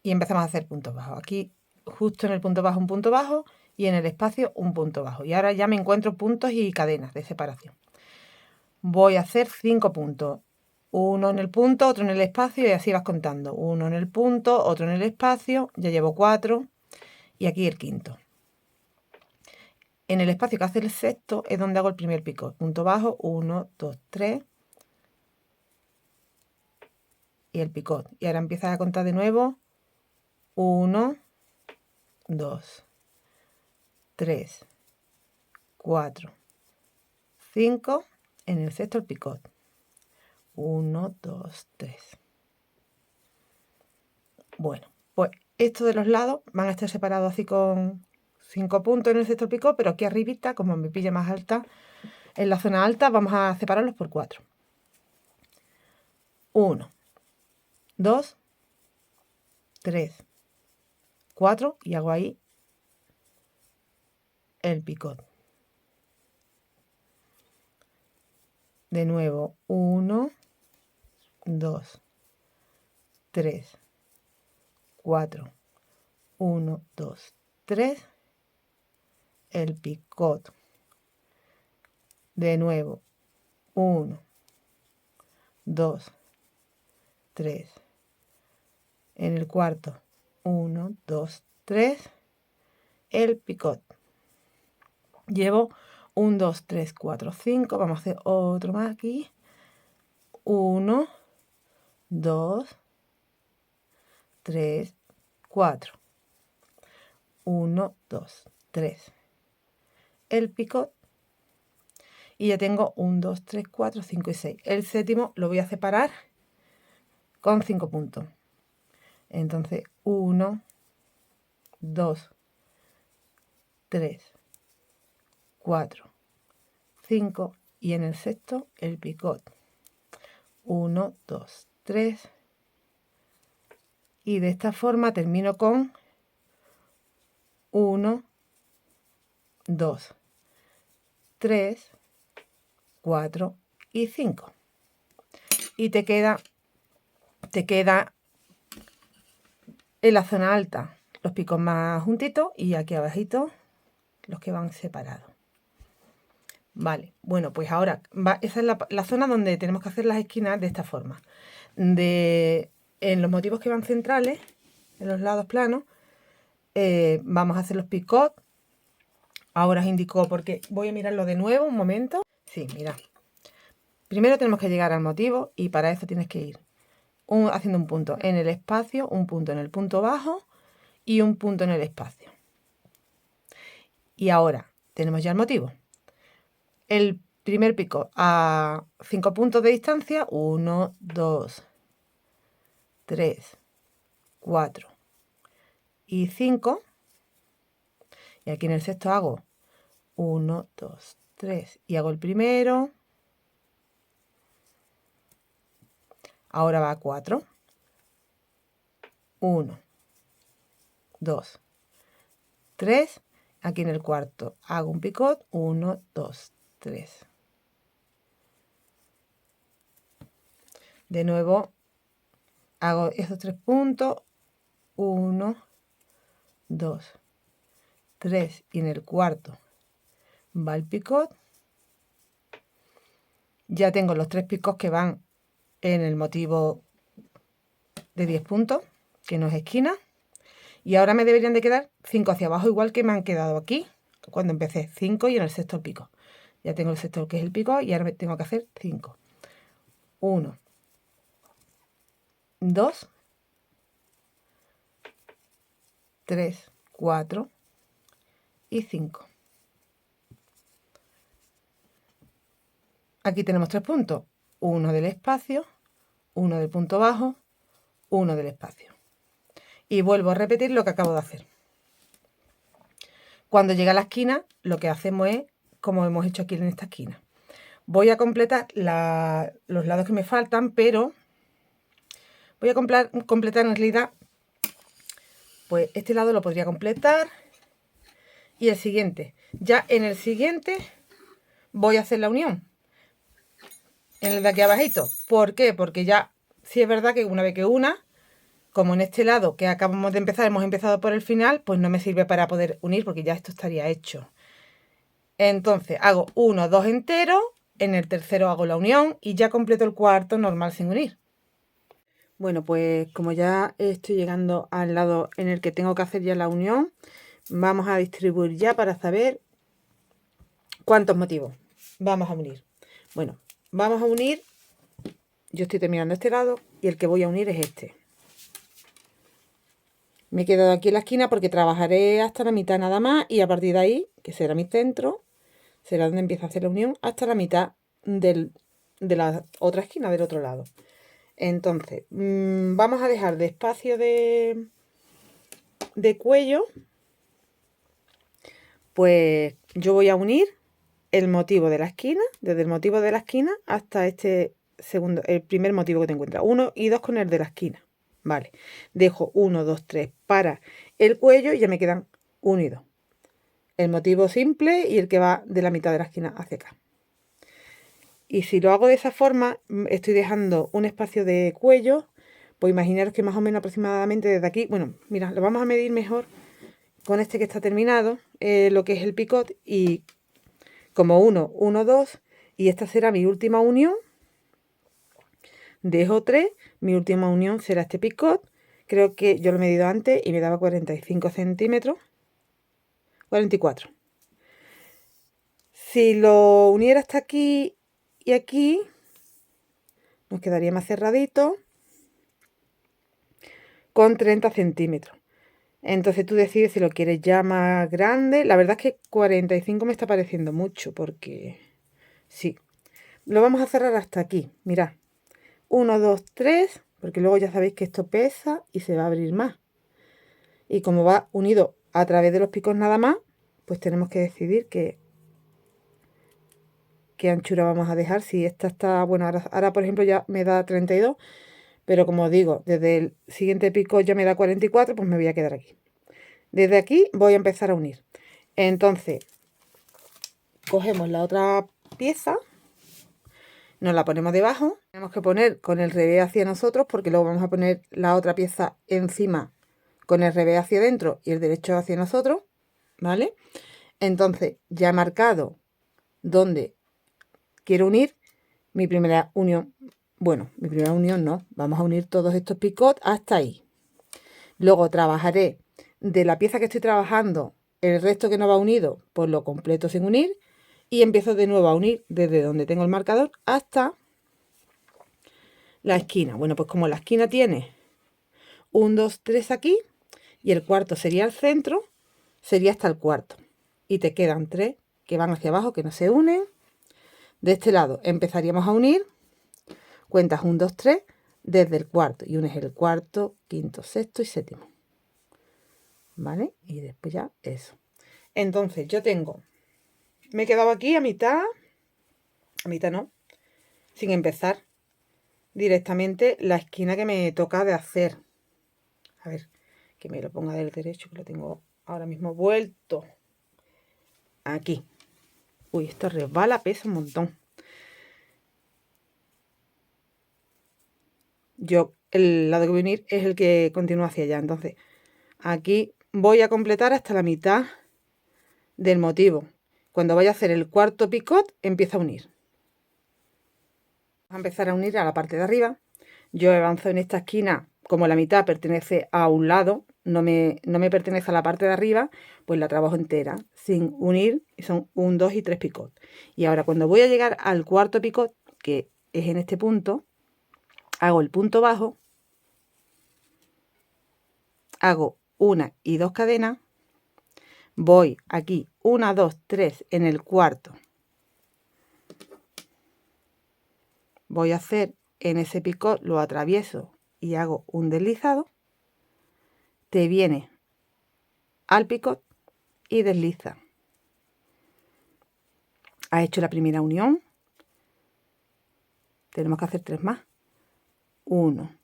y empezamos a hacer puntos bajos. Aquí, justo en el punto bajo, un punto bajo. Y en el espacio, un punto bajo. Y ahora ya me encuentro puntos y cadenas de separación. Voy a hacer 5 puntos. Uno en el punto, otro en el espacio y así vas contando. Uno en el punto, otro en el espacio. Ya llevo 4. Y aquí el quinto. En el espacio que hace el sexto es donde hago el primer picot. Punto bajo, 1, 2, 3. Y el picot. Y ahora empiezas a contar de nuevo. 1, 2, 3, 4, 5 en el sexto el picot. 1, 2, 3. Bueno, pues estos de los lados van a estar separados así con 5 puntos en el sexto picot, pero aquí arribita, como me pilla más alta, en la zona alta, vamos a separarlos por 4. 1, 2, 3, 4 y hago ahí el picot. De nuevo, 1, 2, 3, 4, 1, 2, 3, el picot. De nuevo, 1, 2, 3, en el cuarto, 1, 2, 3, el picot. Llevo 1, 2, 3, 4, 5, vamos a hacer otro más aquí, 1, 2, 3, 4, 1, 2, 3, el picot. Y ya tengo 1, 2, 3, 4, 5 y 6. El séptimo lo voy a separar con 5 puntos. Entonces 1, 2, 3, 4, 5 y en el sexto el picot. 1, 2, 3. Y de esta forma termino con 1, 2, 3, 4 y 5. Y te queda en la zona alta los picos más juntitos y aquí abajito los que van separados. Vale, bueno, pues ahora esa es la zona donde tenemos que hacer las esquinas de esta forma. En los motivos que van centrales, en los lados planos, vamos a hacer los picots. Ahora os indico porque voy a mirarlo de nuevo un momento. Sí, mira. Primero tenemos que llegar al motivo y para eso tienes que ir haciendo un punto en el espacio, un punto en el punto bajo y un punto en el espacio. Y ahora tenemos ya el motivo. El primer pico a 5 puntos de distancia, 1, 2, 3, 4 y 5. Y aquí en el sexto hago 1, 2, 3 y hago el primero. Ahora va a 4. 1, 2, 3. Aquí en el cuarto hago un picot. 1, 2, 3. De nuevo hago esos 3 puntos. 1, 2, 3. Y en el cuarto va el picot. Ya tengo los 3 picos que van en el motivo de 10 puntos, que no es esquina. Y ahora me deberían de quedar 5 hacia abajo, igual que me han quedado aquí, cuando empecé 5 y en el sexto el pico. Ya tengo el sexto que es el pico y ahora me tengo que hacer 5. 1, 2, 3, 4 y 5. Aquí tenemos 3 puntos. Uno del espacio, uno del punto bajo, uno del espacio. Y vuelvo a repetir lo que acabo de hacer. Cuando llega a la esquina, lo que hacemos es, como hemos hecho aquí en esta esquina. Voy a completar los lados que me faltan, pero voy a completar en realidad, pues este lado lo podría completar y el siguiente. Ya en el siguiente voy a hacer la unión. En el de aquí abajito. ¿Por qué? Porque ya, sí es verdad que una vez que como en este lado que acabamos de empezar, hemos empezado por el final, pues no me sirve para poder unir porque ya esto estaría hecho. Entonces hago 1, 2 enteros, en el tercero hago la unión y ya completo el cuarto normal sin unir. Bueno, pues como ya estoy llegando al lado en el que tengo que hacer ya la unión, vamos a distribuir ya para saber cuántos motivos vamos a unir. Bueno, vamos a unir, yo estoy terminando este lado y el que voy a unir es este. Me he quedado aquí en la esquina porque trabajaré hasta la mitad nada más y a partir de ahí, que será mi centro, será donde empieza a hacer la unión, hasta la mitad de la otra esquina, del otro lado. Entonces, vamos a dejar de espacio de cuello, pues yo voy a unir el motivo de la esquina, desde el motivo de la esquina hasta este segundo, el primer motivo que te encuentras, 1 y 2 con el de la esquina. Vale, dejo 1, 2, 3 para el cuello y ya me quedan 1 y 2. El motivo simple y el que va de la mitad de la esquina hacia acá. Y si lo hago de esa forma, estoy dejando un espacio de cuello, pues imaginaros que más o menos aproximadamente desde aquí, bueno, mira, lo vamos a medir mejor con este que está terminado, lo que es el picot, y como 1, 1, 2, y esta será mi última unión. Dejo 3, mi última unión será este picot. Creo que yo lo he medido antes y me daba 45 centímetros, 44. Si lo uniera hasta aquí y aquí, nos quedaría más cerradito, con 30 centímetros. Entonces tú decides si lo quieres ya más grande. La verdad es que 45 me está pareciendo mucho, porque sí. Lo vamos a cerrar hasta aquí, mirad. 1, 2, 3, porque luego ya sabéis que esto pesa y se va a abrir más. Y como va unido a través de los picos nada más, pues tenemos que decidir qué anchura vamos a dejar. Si esta está, bueno, ahora por ejemplo ya me da 32, pero como os digo, desde el siguiente pico ya me da 44, pues me voy a quedar aquí. Desde aquí voy a empezar a unir. Entonces, cogemos la otra pieza, nos la ponemos debajo. Tenemos que poner con el revés hacia nosotros, porque luego vamos a poner la otra pieza encima con el revés hacia adentro y el derecho hacia nosotros, ¿vale? Entonces, ya he marcado donde quiero unir mi primera unión. Bueno, mi primera unión no, vamos a unir todos estos picots hasta ahí. Luego trabajaré de la pieza que estoy trabajando, el resto que no va unido, pues lo completo sin unir, y empiezo de nuevo a unir desde donde tengo el marcador hasta la esquina. Bueno, pues como la esquina tiene 1, 2, 3 aquí, y el cuarto sería el centro, sería hasta el cuarto. Y te quedan 3 que van hacia abajo, que no se unen. De este lado empezaríamos a unir, cuentas 1, 2, 3, desde el cuarto, y unes el cuarto, quinto, sexto y séptimo. ¿Vale? Y después ya eso. Entonces yo me he quedado aquí a mitad no, sin empezar directamente la esquina que me toca de hacer. A ver, que me lo ponga del derecho, que lo tengo ahora mismo vuelto. Aquí. Uy, esto resbala, pesa un montón. Yo, el lado que voy a unir es el que continúa hacia allá. Entonces, aquí voy a completar hasta la mitad del motivo. Cuando vaya a hacer el cuarto picot, empiezo a unir. Vamos a empezar a unir a la parte de arriba. Yo avanzo en esta esquina, como la mitad pertenece a un lado, no me pertenece a la parte de arriba, pues la trabajo entera, sin unir, y son 1, 2 y 3 picot. Y ahora cuando voy a llegar al cuarto picot, que es en este punto, hago el punto bajo, hago 1 y 2 cadenas, voy aquí 1, 2, 3 en el cuarto, voy a hacer en ese picot, lo atravieso y hago un deslizado, te viene al picot y desliza. Has hecho la primera unión, tenemos que hacer 3 más. 1,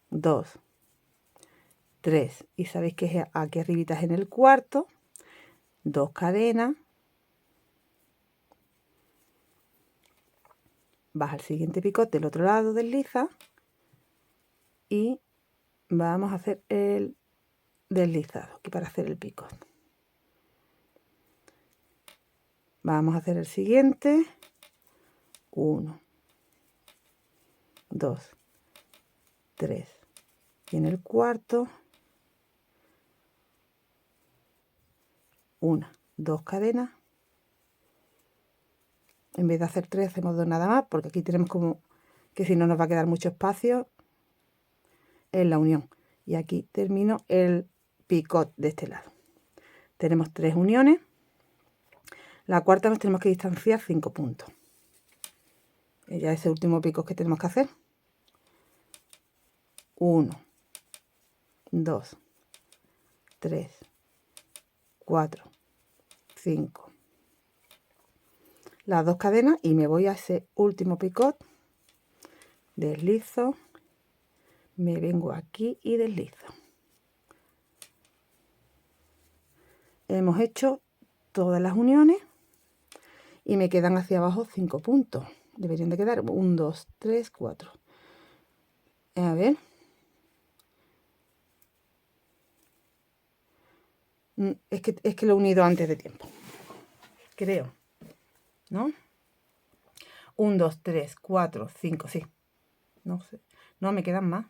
2, 3, y sabéis que es aquí arribita es en el cuarto, 2 cadenas, vas al siguiente picot del otro lado, desliza y vamos a hacer el deslizado aquí para hacer el picot. Vamos a hacer el siguiente, 1, 2, 3, y en el cuarto 1, 2 cadenas. En vez de hacer 3 hacemos 2 nada más, porque aquí tenemos como que si no nos va a quedar mucho espacio en la unión. Y aquí termino el picot de este lado. Tenemos 3 uniones. La cuarta nos tenemos que distanciar 5 puntos. Y ya ese último pico que tenemos que hacer. 1, 2, 3, 4, 5. Las 2 cadenas y me voy a ese último picot, deslizo, me vengo aquí y deslizo. Hemos hecho todas las uniones y me quedan hacia abajo 5 puntos. Deberían de quedar 1, 2, 3, 4. A ver. Es que lo he unido antes de tiempo. Creo. ¿No? 1, 2, 3, 4, 5, sí. No sé. No, me quedan más.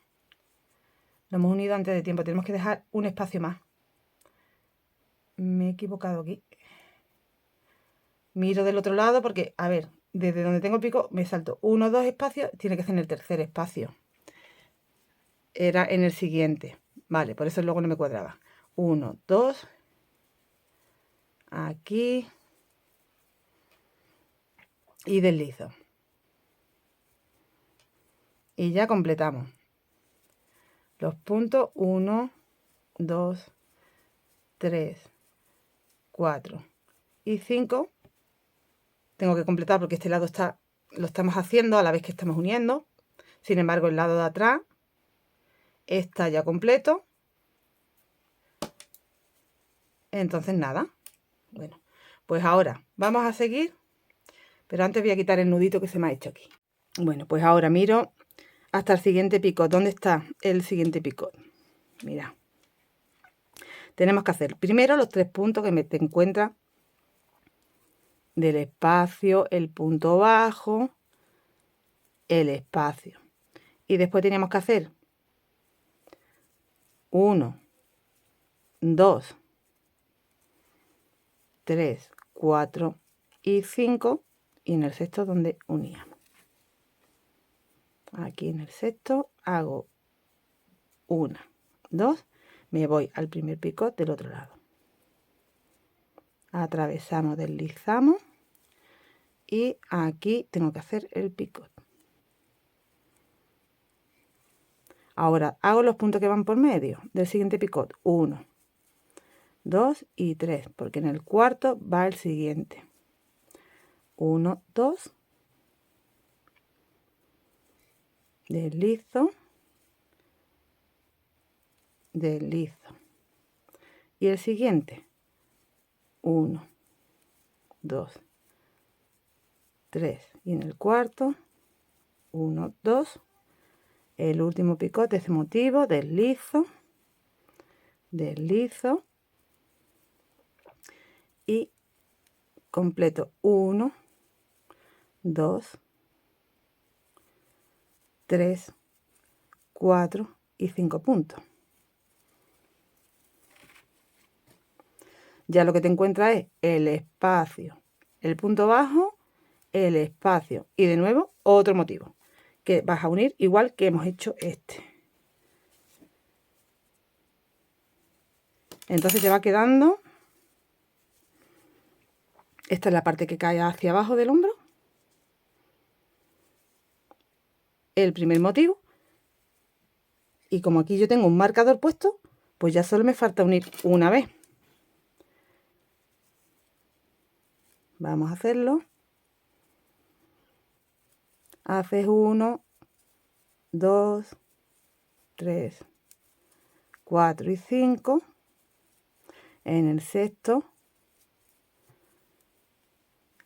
Lo hemos unido antes de tiempo. Tenemos que dejar un espacio más. Me he equivocado aquí. Miro del otro lado porque, a ver, desde donde tengo el pico me salto 1, 2 espacios. Tiene que ser en el tercer espacio. Era en el siguiente. Vale, por eso luego no me cuadraba. 1, 2. Aquí. Y deslizo. Y ya completamos los puntos 1, 2, 3, 4 y 5. Tengo que completar porque este lado lo estamos haciendo a la vez que estamos uniendo. Sin embargo, el lado de atrás está ya completo. Entonces nada. Bueno, pues ahora vamos a seguir. Pero antes voy a quitar el nudito que se me ha hecho aquí. Bueno, pues ahora miro hasta el siguiente picot. ¿Dónde está el siguiente picot? Mira. Tenemos que hacer primero los 3 puntos que te encuentras del espacio, el punto bajo, el espacio. Y después tenemos que hacer 1, 2, 3, 4 y 5. Y en el sexto donde uníamos. Aquí en el sexto hago 1, 2, me voy al primer picot del otro lado. Atravesamos, deslizamos y aquí tengo que hacer el picot. Ahora hago los puntos que van por medio del siguiente picot. 1, 2 y 3, porque en el cuarto va el siguiente. 1, 2, deslizo, deslizo. Y el siguiente, 1, 2, 3. Y en el cuarto, 1, 2. El último picote, ese motivo, deslizo, deslizo. Y completo 1, 2, 3, 4 y 5 puntos. Ya lo que te encuentras es el espacio, el punto bajo, el espacio y de nuevo otro motivo que vas a unir igual que hemos hecho este. Entonces te va quedando, esta es la parte que cae hacia abajo del hombro, el primer motivo, y como aquí yo tengo un marcador puesto, pues ya solo me falta unir una vez. Vamos a hacerlo. Haces 1, 2, 3, 4 y 5. En el sexto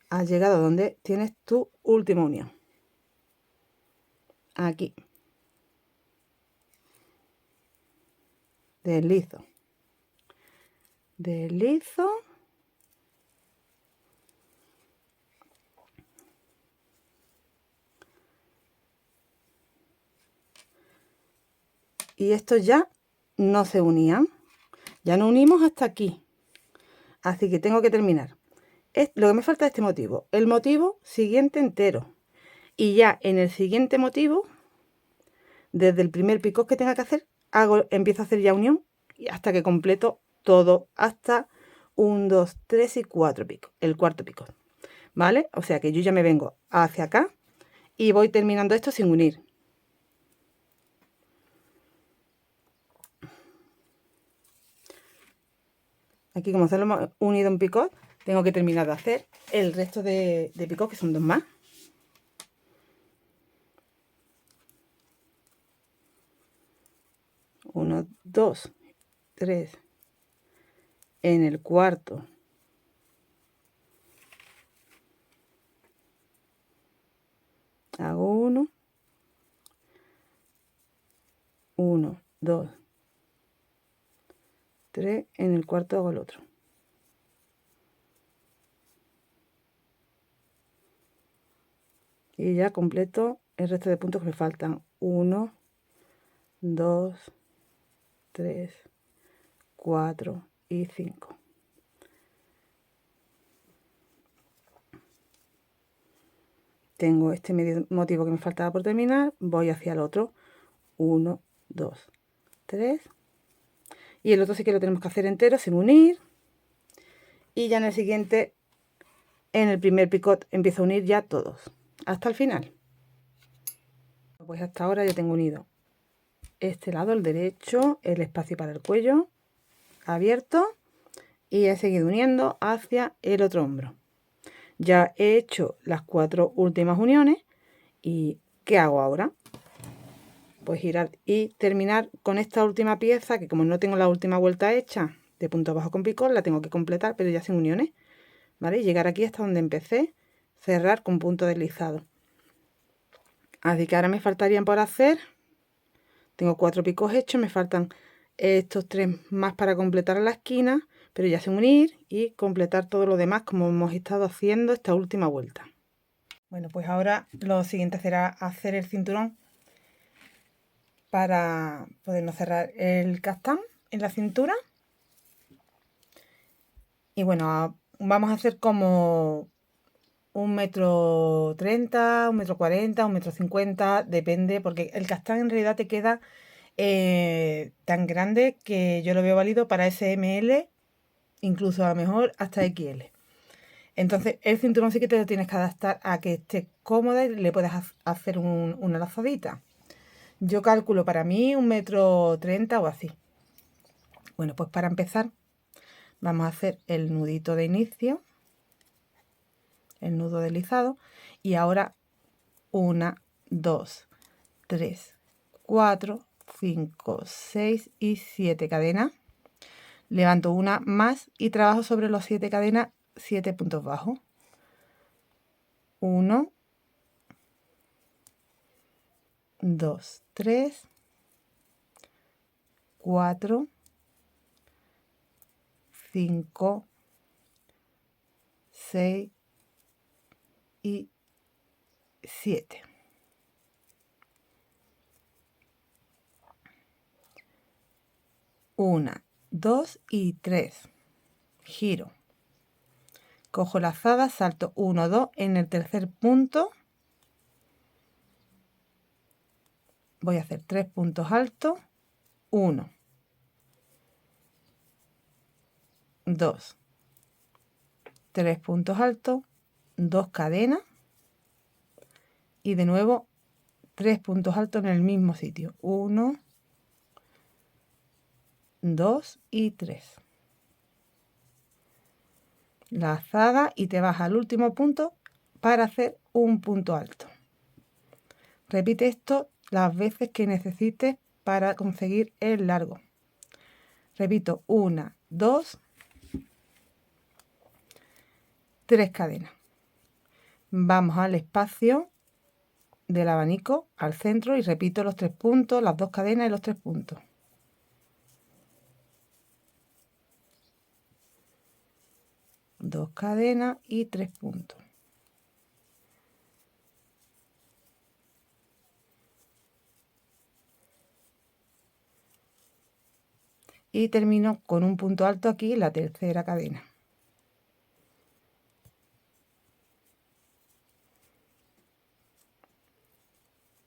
has llegado donde tienes tu última unión. Aquí. Deslizo. Deslizo. Y estos ya no se unían. Ya no unimos hasta aquí. Así que tengo que terminar. Lo que me falta es este motivo. El motivo siguiente entero. Y ya en el siguiente motivo, desde el primer picot que tenga que hacer, empiezo a hacer ya unión hasta que completo todo hasta 1, 2, 3 y 4 picos. El cuarto picot. ¿Vale? O sea que yo ya me vengo hacia acá y voy terminando esto sin unir. Aquí, como solo hemos unido un picot, tengo que terminar de hacer el resto de picot, que son 2 más. Uno, 2, 3. En el cuarto. Hago 1. 1, 2, 3. En el cuarto hago el otro. Y ya completo el resto de puntos que me faltan. 1, 2, 3, 4 y 5. Tengo este medio motivo que me faltaba por terminar. Voy hacia el otro. 1, 2, 3. Y el otro sí que lo tenemos que hacer entero sin unir. Y ya en el siguiente, en el primer picot, empiezo a unir ya todos. Hasta el final. Pues hasta ahora ya tengo unido este lado, el derecho, el espacio para el cuello abierto, y he seguido uniendo hacia el otro hombro. Ya he hecho las 4 últimas uniones. ¿Y qué hago ahora? Pues girar y terminar con esta última pieza, que como no tengo la última vuelta hecha de punto bajo con picot, la tengo que completar, pero ya sin uniones, ¿vale? Llegar aquí hasta donde empecé, cerrar con punto deslizado. Así que ahora me faltarían por hacer, tengo 4 picos hechos, me faltan estos 3 más para completar la esquina, pero ya sin unir, y completar todo lo demás como hemos estado haciendo esta última vuelta. Bueno, pues ahora lo siguiente será hacer el cinturón para podernos cerrar el caftán en la cintura. Y bueno, vamos a hacer como 1,30 m, 1,40 m, 1,50 m, depende, porque el caftán en realidad te queda tan grande que yo lo veo válido para SML, incluso a lo mejor hasta XL. Entonces el cinturón sí que te lo tienes que adaptar a que esté cómoda y le puedas hacer una lazadita. Yo calculo para mí 1,30 m o así. Bueno, pues para empezar vamos a hacer el nudito de inicio, el nudo deslizado, y ahora 1, 2, 3, 4, 5, 6 y 7 cadenas. Levanto una más y trabajo sobre los 7 cadenas, 7 puntos bajos. 1, 2, 3, 4, 5, 6 y 7. Una, 2 y 3. Giro. Cojo lazada, salto 1, 2 en el tercer punto. Voy a hacer 3 puntos altos. 1, 2, 3 puntos altos, 2 cadenas y de nuevo 3 puntos altos en el mismo sitio. 1, 2 y 3. Lazada y te vas al último punto para hacer un punto alto. Repite esto las veces que necesites para conseguir el largo. Repito, 1, 2, 3 cadenas. Vamos al espacio del abanico, al centro, y repito los 3 puntos, las 2 cadenas y los 3 puntos. Dos cadenas y 3 puntos. Y termino con un punto alto aquí en la tercera cadena.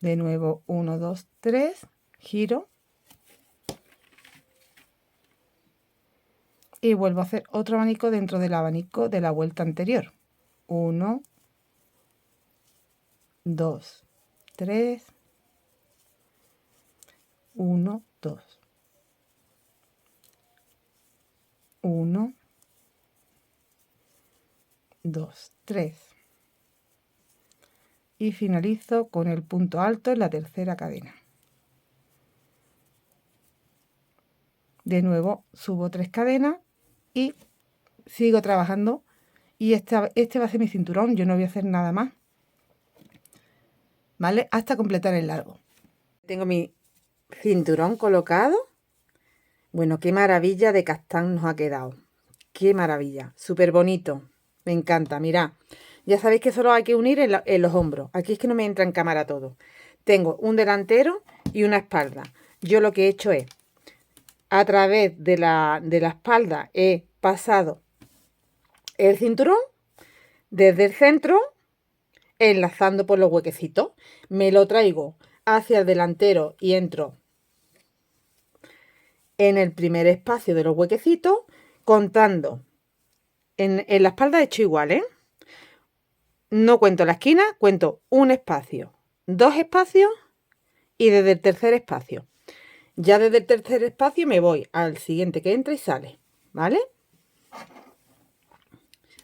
De nuevo 1, 2, 3, giro y vuelvo a hacer otro abanico dentro del abanico de la vuelta anterior. 1, 2, 3, 1, 2, 1, 2, 3 y finalizo con el punto alto en la tercera cadena. De nuevo subo 3 cadenas y sigo trabajando, y este va a ser mi cinturón. Yo no voy a hacer nada más, ¿vale? Hasta completar el largo. Tengo mi cinturón colocado. Bueno, qué maravilla de castán nos ha quedado. Qué maravilla, súper bonito. Me encanta, mirad. Ya sabéis que solo hay que unir en los hombros. Aquí es que no me entra en cámara todo. Tengo un delantero y una espalda. Yo lo que he hecho es, a través de la espalda he pasado el cinturón desde el centro, enlazando por los huequecitos. Me lo traigo hacia el delantero y entro en el primer espacio de los huequecitos, contando. En la espalda he hecho igual, ¿eh? No cuento la esquina, cuento un espacio, 2 espacios y desde el tercer espacio. Ya desde el tercer espacio me voy al siguiente que entra y sale, ¿vale?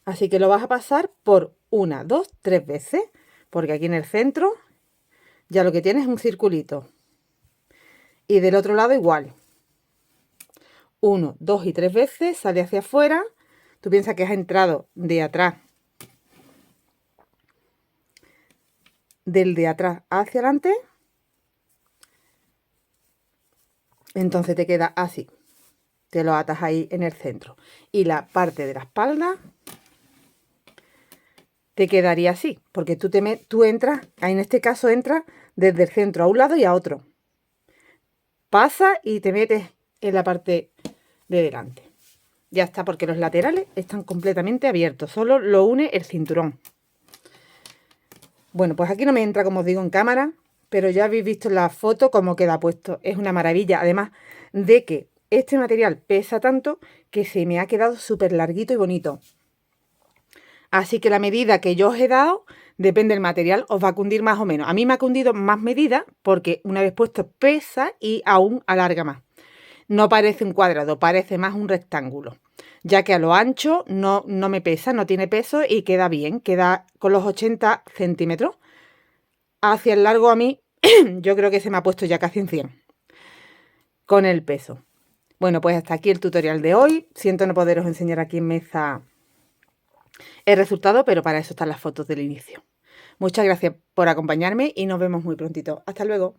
Así que lo vas a pasar por 1, 2, 3 veces, porque aquí en el centro ya lo que tienes es un circulito. Y del otro lado igual. 1, 2 y 3 veces, sale hacia afuera. Tú piensas que has entrado de atrás, del de atrás hacia adelante. Entonces te queda así. Te lo atas ahí en el centro. Y la parte de la espalda te quedaría así, porque tú entras, en este caso entras desde el centro a un lado y a otro. Pasa y te metes en la parte de delante. Ya está, porque los laterales están completamente abiertos. Solo lo une el cinturón. Bueno, pues aquí no me entra, como os digo, en cámara, pero ya habéis visto en la foto cómo queda puesto. Es una maravilla. Además de que este material pesa tanto que se me ha quedado súper larguito y bonito. Así que la medida que yo os he dado, depende del material, os va a cundir más o menos. A mí me ha cundido más medida porque una vez puesto pesa y aún alarga más. No parece un cuadrado, parece más un rectángulo, ya que a lo ancho no me pesa, no tiene peso y queda bien, queda con los 80 centímetros. Hacia el largo a mí, yo creo que se me ha puesto ya casi en 100 con el peso. Bueno, pues hasta aquí el tutorial de hoy. Siento no poderos enseñar aquí en mesa el resultado, pero para eso están las fotos del inicio. Muchas gracias por acompañarme y nos vemos muy prontito. Hasta luego.